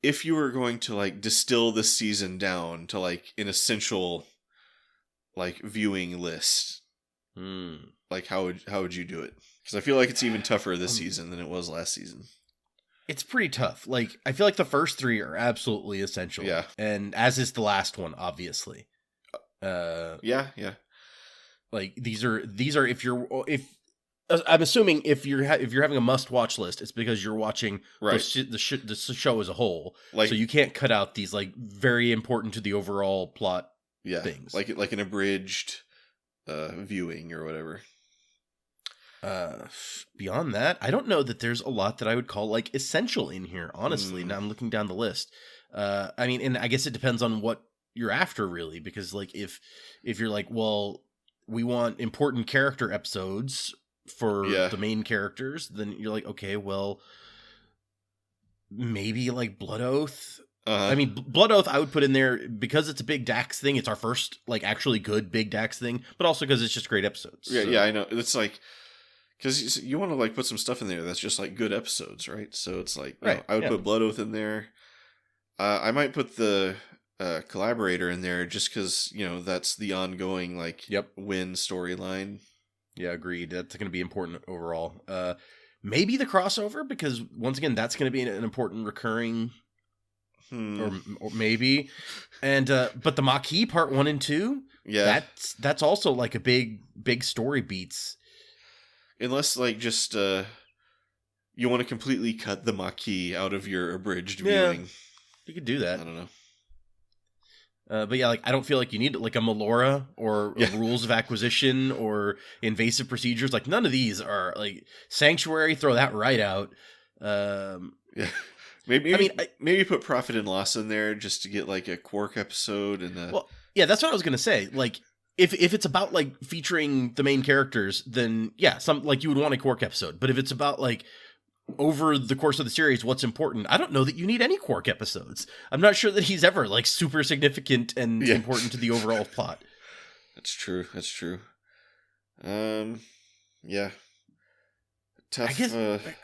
if you were going to distill this season down to an essential viewing list, how would you do it? Because I feel like it's even tougher this season than it was last season. It's pretty tough. I feel like the first 3 are absolutely essential. Yeah. And as is the last one, obviously. Yeah. These are if I'm assuming if you're having a must watch list, it's because you're watching Right. the show as a whole. Like, So you can't cut out these like very important to the overall plot yeah, things. like an abridged viewing or whatever. Beyond that, I don't know that there's a lot that I would call like essential in here, honestly. Now I'm looking down the list. I mean, and I guess it depends on what you're after, really, because like if you're like, well, we want important character episodes for the main characters, then you're like, okay, well, maybe like Blood Oath. I mean, Blood Oath I would put in there because it's a big Dax thing. It's our first like actually good big Dax thing, but also because it's just great episodes. Yeah, so. yeah, I know. It's like, because you want to like put some stuff in there that's just like good episodes, right? So it's like, right, I would put Blood Oath in there. I might put the Collaborator in there just because, that's the ongoing like Win storyline. Yeah, agreed. That's going to be important overall. Maybe the crossover, because once again, that's going to be an important recurring, or maybe, and but the Maquis part 1 and 2, that's also like a big story beats. Unless like just you want to completely cut the Maquis out of your abridged viewing. You could do that. I don't know. But yeah, like I don't feel like you need like a Melora or rules of acquisition or invasive procedures. Like none of these are like Sanctuary. Throw that right out. Yeah, maybe put Profit and Loss in there just to get like a Quark episode and. Well, yeah, that's what I was gonna say. Like if it's about like featuring the main characters, then yeah, some like you would want a Quark episode. But if it's about like over the course of the series, what's important? I don't know that you need any Quark episodes. I'm not sure that he's ever like super significant and important to the overall plot. That's true. Yeah. Tough.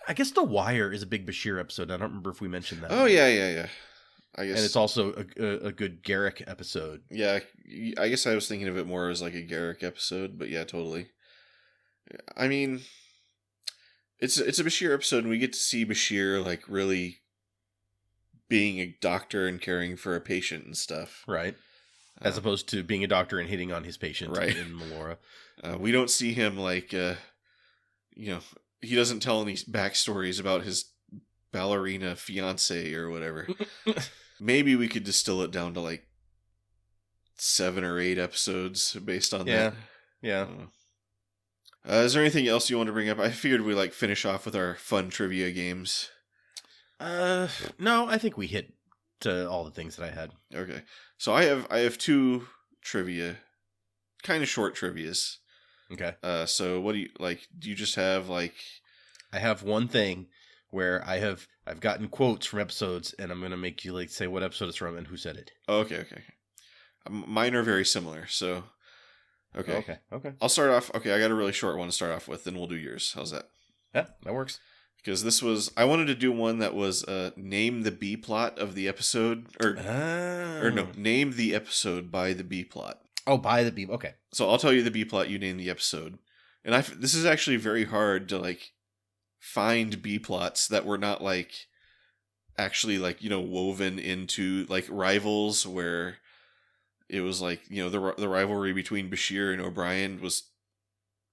I guess The Wire is a big Bashir episode. I don't remember if we mentioned that. Oh yeah. I guess, and it's also a good Garrick episode. Yeah, I guess I was thinking of it more as like a Garrick episode, but yeah, totally. I mean, it's a Bashir episode, and we get to see Bashir like really being a doctor and caring for a patient and stuff, right? As opposed to being a doctor and hitting on his patient, right? In Melora, we don't see him like, he doesn't tell any backstories about his ballerina fiance or whatever. Maybe we could distill it down to like 7 or 8 episodes based on that. Yeah. Is there anything else you want to bring up? I figured we like finish off with our fun trivia games. No, I think we hit all the things that I had. Okay, so I have 2 trivia, kind of short trivias. Okay. So what do you like? Do you just have like? I have one thing where I've gotten quotes from episodes, and I'm gonna make you like say what episode it's from and who said it. Oh, okay. Mine are very similar, so. Okay. I'll start off. Okay, I got a really short one to start off with, then we'll do yours. How's that? Yeah, that works. Because I wanted to do one that was name the B plot of the episode, or no, name the episode by the B plot. Oh, by the B. Okay. So I'll tell you the B plot. You name the episode, and this is actually very hard to like find B plots that were not like actually like woven into like Rivals, where it was like the rivalry between Bashir and O'Brien was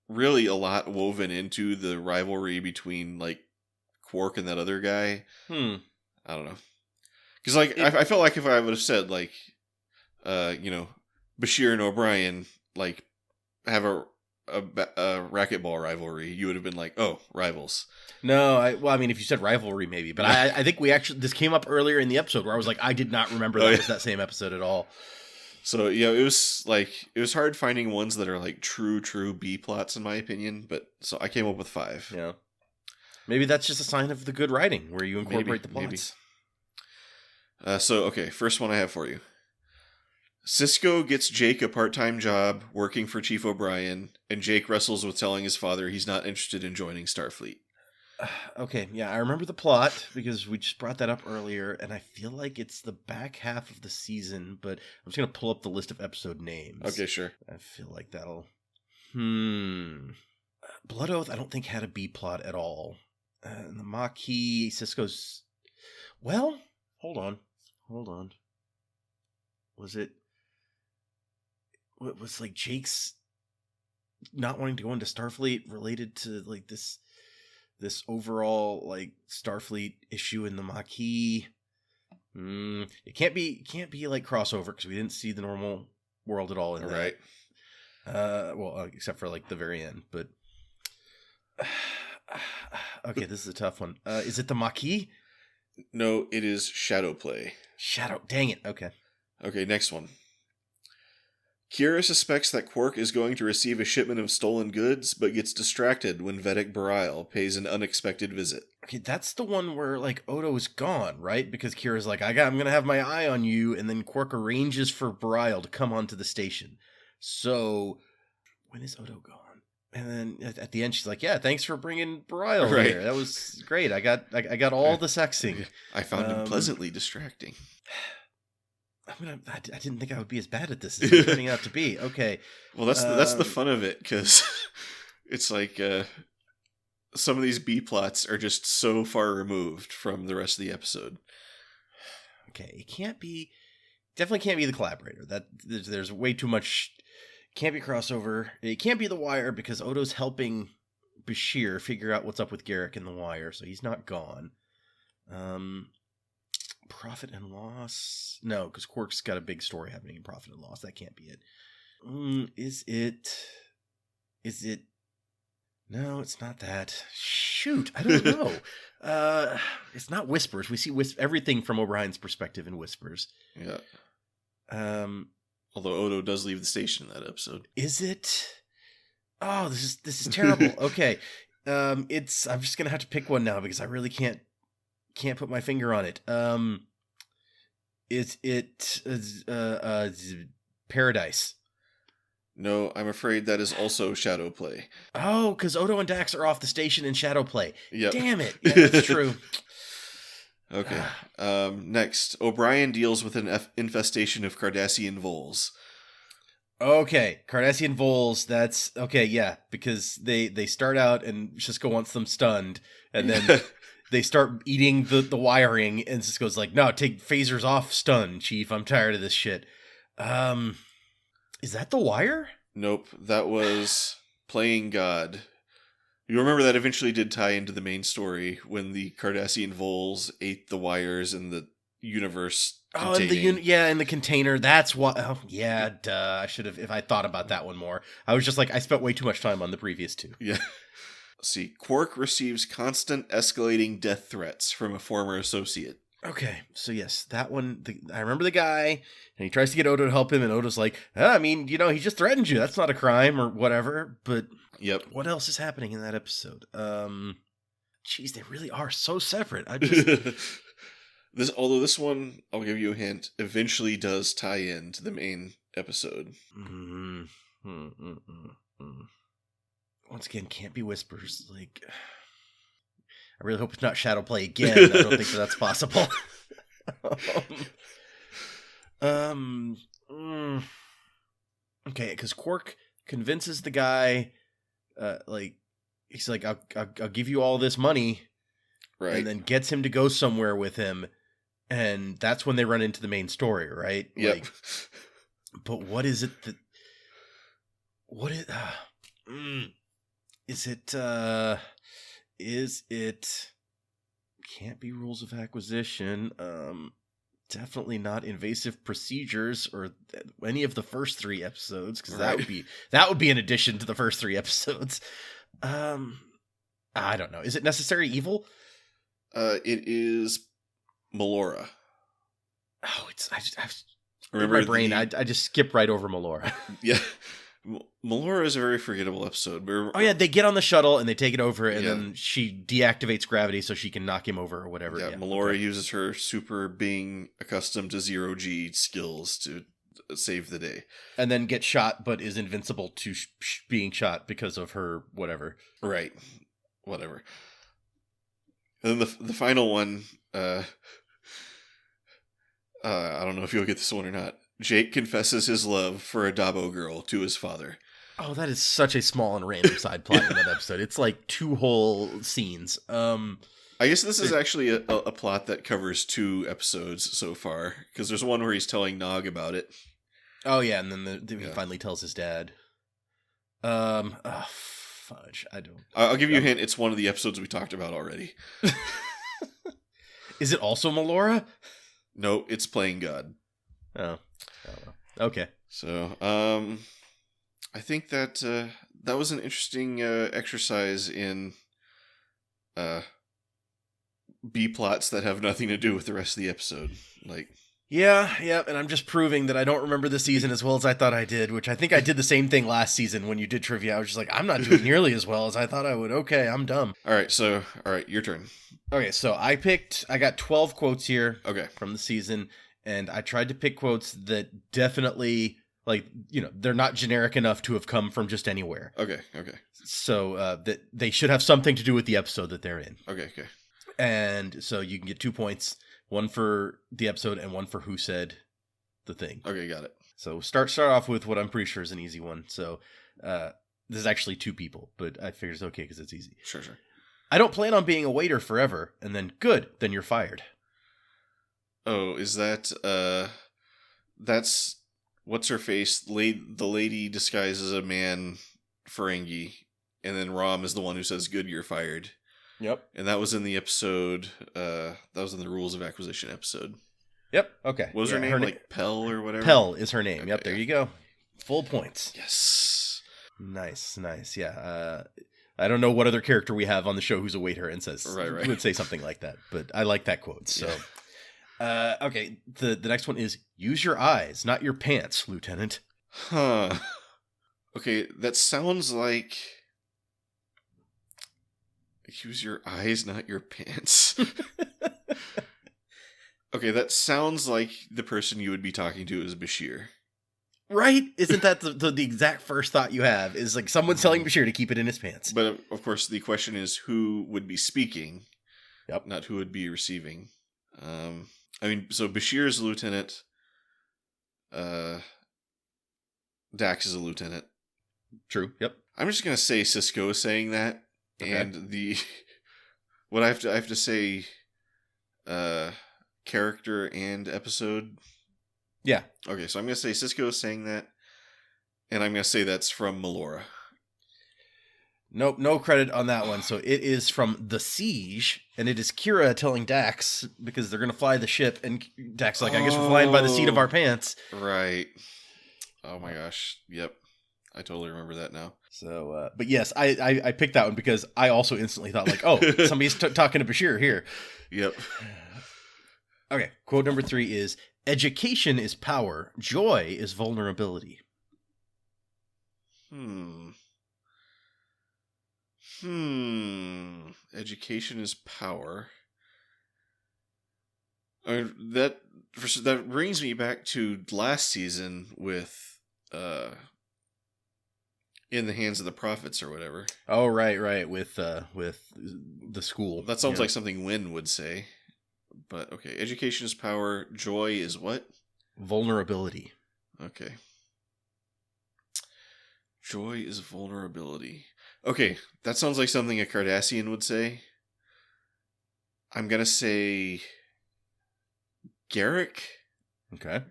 really a lot woven into the rivalry between like Quark and that other guy. I don't know, because like I felt like if I would have said like Bashir and O'Brien like have a racquetball rivalry, you would have been like, oh, Rivals. No, I mean, if you said rivalry, maybe, but I think this came up earlier in the episode where I was like, I did not remember that was that same episode at all. So it was hard finding ones that are like true B plots in my opinion, but so I came up with 5. Yeah, maybe that's just a sign of the good writing where you incorporate the plots. So okay, first one I have for you. Sisko gets Jake a part-time job working for Chief O'Brien, and Jake wrestles with telling his father he's not interested in joining Starfleet. Okay, yeah, I remember the plot because we just brought that up earlier, and I feel like it's the back half of the season, but I'm just going to pull up the list of episode names. Okay, sure. I feel like that'll... Blood Oath, I don't think had a B plot at all. And the Maquis, Sisko's... Well, hold on. Was it... What was like Jake's not wanting to go into Starfleet related to like this overall like Starfleet issue in the Maquis. It can't be like crossover because we didn't see the normal world at all in that. Right. Well, except for like the very end, but okay, this is a tough one. Is it the Maquis? No, it is Shadow Play. Dang it. Okay. Okay, next one. Kira suspects that Quark is going to receive a shipment of stolen goods, but gets distracted when Vedic Bareil pays an unexpected visit. Okay, that's the one where like Odo is gone, right? Because Kira's like, I'm gonna have my eye on you, and then Quark arranges for Bareil to come onto the station. So when is Odo gone? And then at the end, she's like, "Yeah, thanks for bringing Bareil here. That was great. I got all the sexing. I found him pleasantly distracting." I didn't think I would be as bad at this as it's turning out to be. Okay. Well, that's the fun of it, because it's like some of these B plots are just so far removed from the rest of the episode. Okay, it definitely can't be the collaborator. That there's way too much. Can't be crossover. It can't be the Wire because Odo's helping Bashir figure out what's up with Garrick and the Wire, so he's not gone. Profit and Loss? No, because Quark's got a big story happening in Profit and Loss. That can't be it. Is it? No, it's not that. Shoot, I don't know. It's not Whispers. We see everything from O'Brien's perspective in Whispers. Yeah. Although Odo does leave the station in that episode. Is it? Oh, this is terrible. Okay. I'm just gonna have to pick one now because I really can't put my finger on it. Is it Paradise? No, I'm afraid that is also Shadow Play. Oh, because Odo and Dax are off the station in Shadow Play. Yep. Damn it. Yeah, that's true. Okay. Next, O'Brien deals with an infestation of Cardassian voles. Okay, Cardassian voles. That's okay. Yeah, because they start out and Sisko wants them stunned, and then they start eating the wiring, and Sisko's like, "No, take phasers off, stun, Chief. I'm tired of this shit." Is that the Wire? Nope, that was Playing God. You remember that eventually did tie into the main story when the Cardassian voles ate the wires in the universe. Oh, in the container. That's what. Oh, yeah, duh. I should have, if I thought about that one more. I was just like, I spent way too much time on the previous two. Yeah. Let's see, Quark receives constant escalating death threats from a former associate. Okay, so yes, that one. I remember the guy, and he tries to get Odo to help him, and Odo's like, I mean, he just threatened you. That's not a crime or whatever. But yep. What else is happening in that episode? Geez, they really are so separate. I just although this one, I'll give you a hint, eventually does tie into the main episode. Once again, can't be Whispers. Like, I really hope it's not Shadow Play again. I don't think that's possible. Okay, because Quark convinces the guy, he's like, I'll give you all this money, right? And then gets him to go somewhere with him, and that's when they run into the main story, right? Yep. Like, but what is it that? What is? Is it? Can't be Rules of Acquisition. Definitely not Invasive Procedures or any of the first three episodes, because that would be an addition to the first three episodes. I don't know. Is it Necessary Evil? It is Melora. Oh, remember in my brain. I just skip right over Melora. Yeah. Melora is a very forgettable episode. They get on the shuttle and they take it over, and then she deactivates gravity so she can knock him over or whatever. Yeah, Melora uses her super being accustomed to zero-G skills to save the day. And then gets shot, but is invincible to being shot because of her whatever. Right. Whatever. And then the final one, I don't know if you'll get this one or not. Jake confesses his love for a Dabo girl to his father. Oh, that is such a small and random side plot in that episode. It's like 2 whole scenes. I guess this is actually a plot that covers 2 episodes so far, because there's one where he's telling Nog about it. Oh, yeah, and then he finally tells his dad. Fudge. I don't. I'll give you a hint. It's one of the episodes we talked about already. Is it also Melora? No, it's Playing God. Oh, I don't know. Okay. So, I think that that was an interesting exercise in B plots that have nothing to do with the rest of the episode. Like, Yeah, and I'm just proving that I don't remember the season as well as I thought I did, which I think I did the same thing last season when you did trivia. I was just like, I'm not doing nearly as well as I thought I would. Okay, I'm dumb. all right, your turn. Okay, so I got 12 quotes here Okay. from the season, and I tried to pick quotes that definitely, like, they're not generic enough to have come from just anywhere. Okay. So that they should have something to do with the episode that they're in. Okay. And so you can get 2 points, one for the episode and one for who said the thing. Okay, got it. So start off with what I'm pretty sure is an easy one. So this is actually 2 people, but I figured it's okay because it's easy. Sure. I don't plan on being a waiter forever, and then good, then you're fired. Oh, is that that's what's her face? The lady disguised as a man, Ferengi, and then Rom is the one who says, "Good, you're fired." Yep. And that was in the episode. That was in the Rules of Acquisition episode. Yep. Okay. What was her name? Like Pell or whatever. Pell is her name. Okay, Yep. There you go. Full points. Yes. Nice. Yeah. I don't know what other character we have on the show who's a waiter and says right. would say something like that, but I like that quote. So, okay. The next one is use your eyes, not your pants, Lieutenant. Huh. Okay, that sounds like use your eyes, not your pants. Okay, that sounds like the person you would be talking to is Bashir. Right? Isn't that the exact first thought you have? Is like someone telling Bashir to keep it in his pants. But of course, the question is who would be speaking, Yep. not who would be receiving. I mean, so Bashir is a lieutenant. Dax is a lieutenant. True. Yep. I'm just gonna say Cisco is saying that, Okay. and what I have to say, character and episode. Yeah. Okay, so I'm gonna say Cisco is saying that, and I'm gonna say that's from Melora. Nope, no credit on that one. So it is from The Siege, and it is Kira telling Dax because they're going to fly the ship, and Dax is like, I guess we're flying by the seat of our pants. Right. Oh my gosh. Yep. I totally remember that now. So, but yes, I picked that one because I also instantly thought like, oh, somebody's talking to Bashir here. Yep. Okay, quote number 3 is, education is power, joy is vulnerability. Education is power. That brings me back to last season with in the hands of the prophets or whatever. Oh, right, with the school. That sounds like something Wynn would say. But okay, education is power, joy is what? Vulnerability. Okay. Joy is vulnerability. Okay, that sounds like something a Cardassian would say. I'm gonna say Garrick. Okay.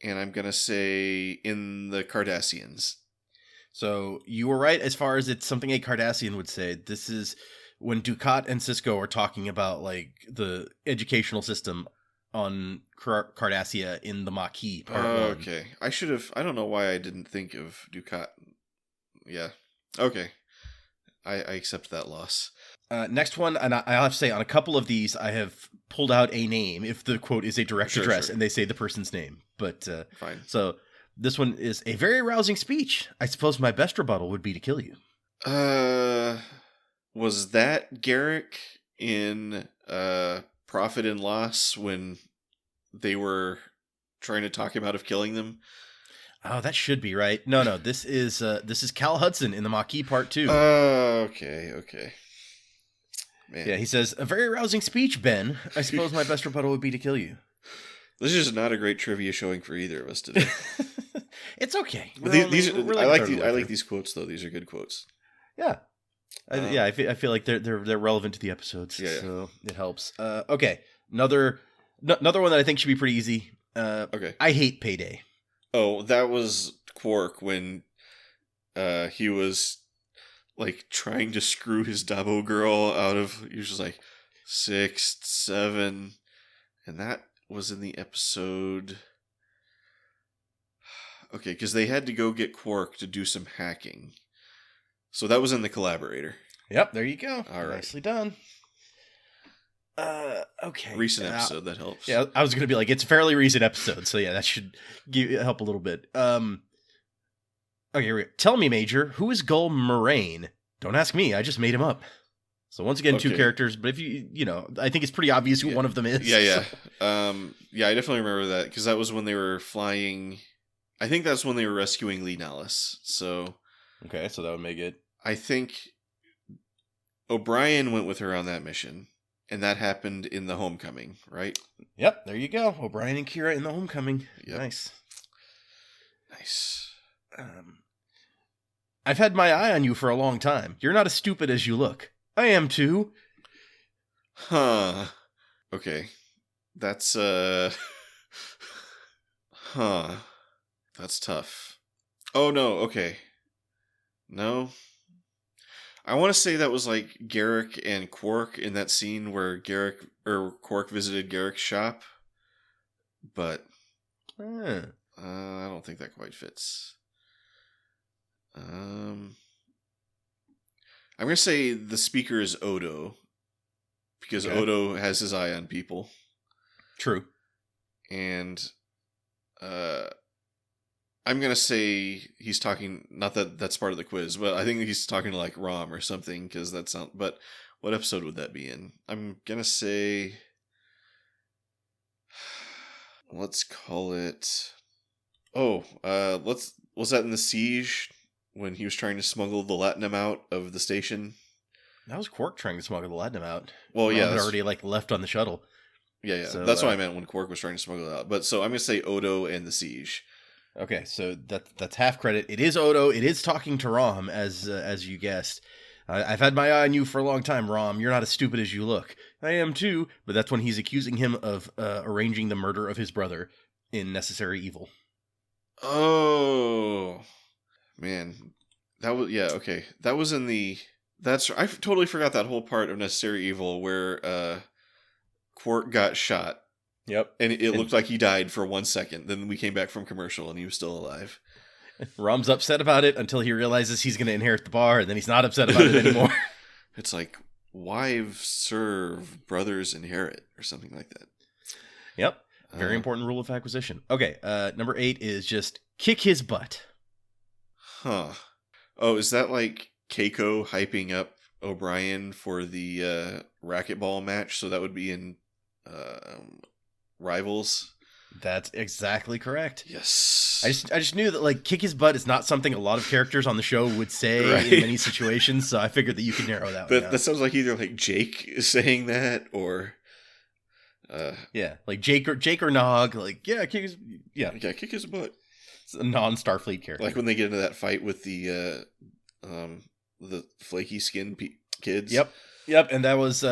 And I'm gonna say in the Cardassians. So you were right as far as it's something a Cardassian would say. This is when Dukat and Cisco are talking about like the educational system on Cardassia in the Maquis part 1. Okay. I should have. I don't know why I didn't think of Dukat. Yeah. Okay. I accept that loss. Next one, and I'll have to say, on a couple of these, I have pulled out a name if the quote is a direct address and they say the person's name. But fine. So this one is a very rousing speech. I suppose my best rebuttal would be to kill you. Was that Garrick in Profit and Loss when they were trying to talk him out of killing them? Oh, that should be right. No. This is Cal Hudson in the Maquis Part 2. Okay. Man. Yeah, he says, a very rousing speech, Ben. I suppose my best rebuttal would be to kill you. This is not a great trivia showing for either of us today. It's okay. I like these quotes though. These are good quotes. Yeah. I feel like they're relevant to the episodes. Yeah. So it helps. Okay. Another one that I think should be pretty easy. Okay. I hate Payday. Oh, that was Quark when he was like trying to screw his Dabo girl out of. He was just like 6, 7, and that was in the episode. Okay, because they had to go get Quark to do some hacking, so that was in the Collaborator. Yep, there you go. All right. Nicely done. Okay. Recent episode, that helps. Yeah, I was gonna be like, it's a fairly recent episode, so yeah, that should help a little bit. Okay, here we go. Tell me, Major, who is Gull Moraine? Don't ask me. I just made him up. So once again, 2 characters, but if you know, I think it's pretty obvious who one of them is. Yeah. Yeah, I definitely remember that because that was when they were flying. I think that's when they were rescuing Lee Nallis. So okay, so that would make it. I think O'Brien went with her on that mission. And that happened in the Homecoming, right? Yep, there you go. O'Brien and Kira in the Homecoming. Yep. Nice. I've had my eye on you for a long time. You're not as stupid as you look. I am too. Huh. Okay. That's, Huh. That's tough. Oh, no, okay. No. I want to say that was like Garrick and Quark in that scene where Quark visited Garrick's shop, but I don't think that quite fits. I'm gonna say the speaker is Odo because Odo has his eye on people. True. And I'm going to say he's talking, not that that's part of the quiz, but I think he's talking to like Rom or something because that's not, but what episode would that be in? I'm going to say, let's call it, was that in the Siege when he was trying to smuggle the Latinum out of the station? That was Quark trying to smuggle the Latinum out. Well, Rom yeah. had already like left on the shuttle. Yeah. So, that's what I meant when Quark was trying to smuggle it out. But so I'm going to say Odo and the Siege. Okay, so that's half credit. It is Odo. It is talking to Rom, as you guessed. I've had my eye on you for a long time, Rom. You're not as stupid as you look. I am too, but that's when he's accusing him of arranging the murder of his brother in Necessary Evil. Oh, man. That was, okay. That was in the, I totally forgot that whole part of Necessary Evil where Quark got shot. Yep. And it looked like he died for 1 second. Then we came back from commercial and he was still alive. Rom's upset about it until he realizes he's going to inherit the bar, and then he's not upset about it anymore. It's like, wives serve, brothers inherit, or something like that. Yep. Very important rule of acquisition. Okay, number 8 is just kick his butt. Huh. Oh, is that like Keiko hyping up O'Brien for the racquetball match? So that would be in Rivals. That's exactly correct. Yes. I just knew that like kick his butt is not something a lot of characters on the show would say in many situations, so I figured that you could narrow that one down. That sounds like either like Jake is saying that or like Jake or Nog, like kick his kick his butt. It's a non-Starfleet character. Like when they get into that fight with the flaky skin kids. Yep, and that was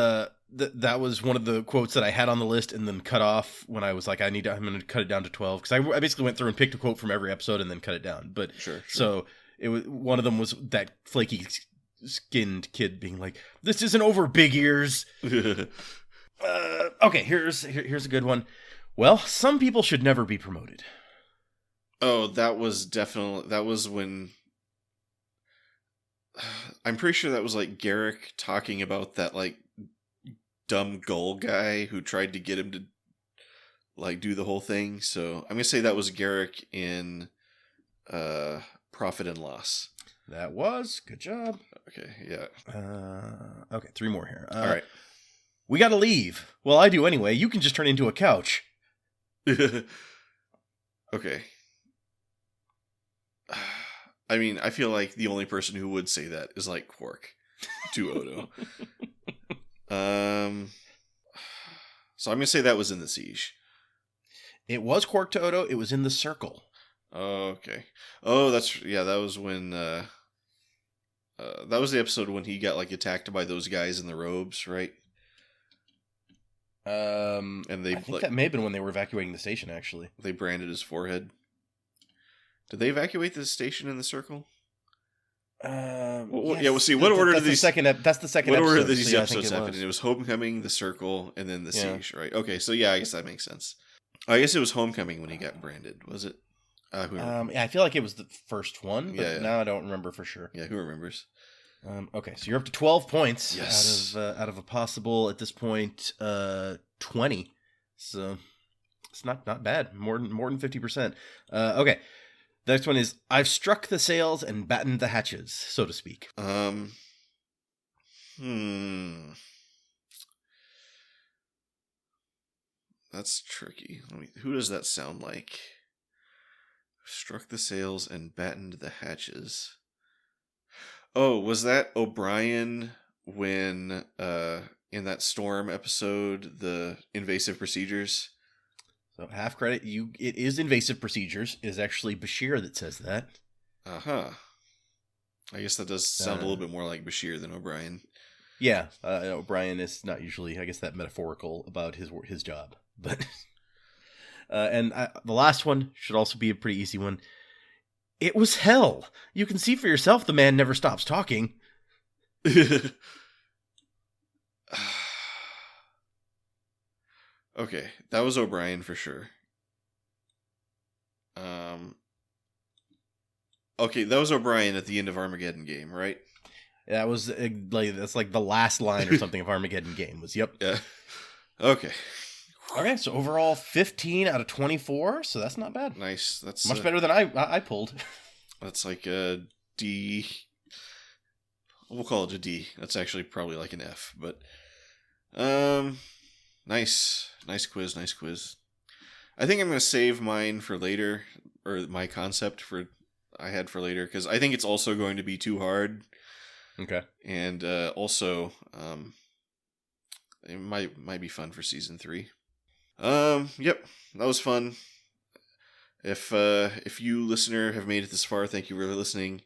that was one of the quotes that I had on the list and then cut off when I was like, I'm going to cut it down to 12 because I basically went through and picked a quote from every episode and then cut it down. But sure. So it was, one of them was that flaky skinned kid being like, "This isn't over, big ears." Okay, here's a good one. Well, some people should never be promoted. Oh, that was when I'm pretty sure that was like Garrick talking about that like dumb Gull guy who tried to get him to like do the whole thing. So I'm gonna say that was Garrick in Profit and Loss. That was good job. Okay, yeah. Okay, 3 more here. All right. We gotta leave. Well, I do anyway. You can just turn into a couch. Okay. I mean, I feel like the only person who would say that is like Quark to Odo. So I'm gonna say that was in the Siege. It was Quark to Odo. It was in the Circle. Oh, okay. Oh, that was when that was the episode when he got like attacked by those guys in the robes, right? And I think that may have been when they were evacuating the station. Actually, they branded his forehead. Did they evacuate the station in the Circle? Yeah, we'll see. What order did these? That's the second. What episode, order did these so episodes happen? It was Homecoming, the Circle, and then the Siege, right? Okay, so yeah, I guess that makes sense. I guess it was Homecoming when he got branded, was it? Yeah, I feel like it was the first one, but now I don't remember for sure. Yeah, who remembers? Okay, so you're up to 12 points. Yes. Out of a possible at this point 20. So it's not bad. More than 50%. Okay. The next one is I've struck the sails and battened the hatches, so to speak. That's tricky. Who does that sound like? Struck the sails and battened the hatches. Oh, was that O'Brien when in that storm episode, the invasive procedures? So half credit, it is invasive procedures. It is actually Bashir that says that. Uh-huh. I guess that does sound a little bit more like Bashir than O'Brien. Yeah, O'Brien is not usually, I guess, that metaphorical about his job. But and the last one should also be a pretty easy one. It was hell. You can see for yourself the man never stops talking. Okay, that was O'Brien for sure. Okay, that was O'Brien at the end of Armageddon Game, right? That was that's like the last line or something of Armageddon Game was. Yep. Yeah. Okay. Okay, so overall 15 out of 24, so that's not bad. Nice. That's much better than I pulled. That's like a D. We'll call it a D. That's actually probably like an F, but nice quiz. I think I'm gonna save mine for later, or my concept I had for later, because I think it's also going to be too hard. Okay. And also, it might be fun for season 3. Yep, that was fun. If you, listener, have made it this far, thank you for listening.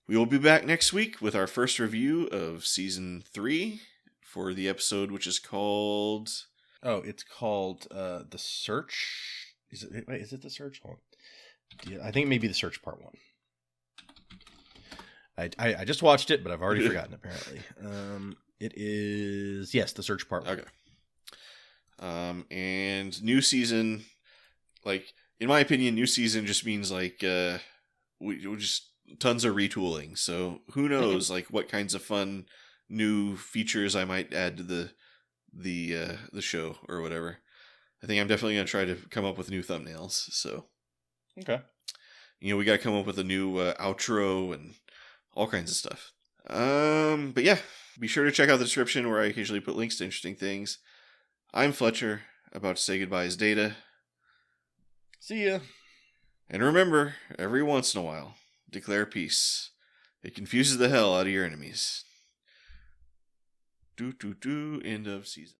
We will be back next week with our first review of season 3 for the episode, which is called... Oh, it's called The Search. Is it The Search? Hold on. I think it may be The Search Part 1. I just watched it, but I've already forgotten, apparently. It is... Yes, The Search Part 1. Okay. And new season, like, in my opinion, new season just means, like, we just tons of retooling. So who knows, like, what kinds of fun new features I might add to the show or whatever. I think I'm definitely going to try to come up with new thumbnails. So, okay. We got to come up with a new outro and all kinds of stuff. But yeah, be sure to check out the description where I occasionally put links to interesting things. I'm Fletcher, about to say goodbye as Data. See ya. And remember, every once in a while, declare peace. It confuses the hell out of your enemies. End of season.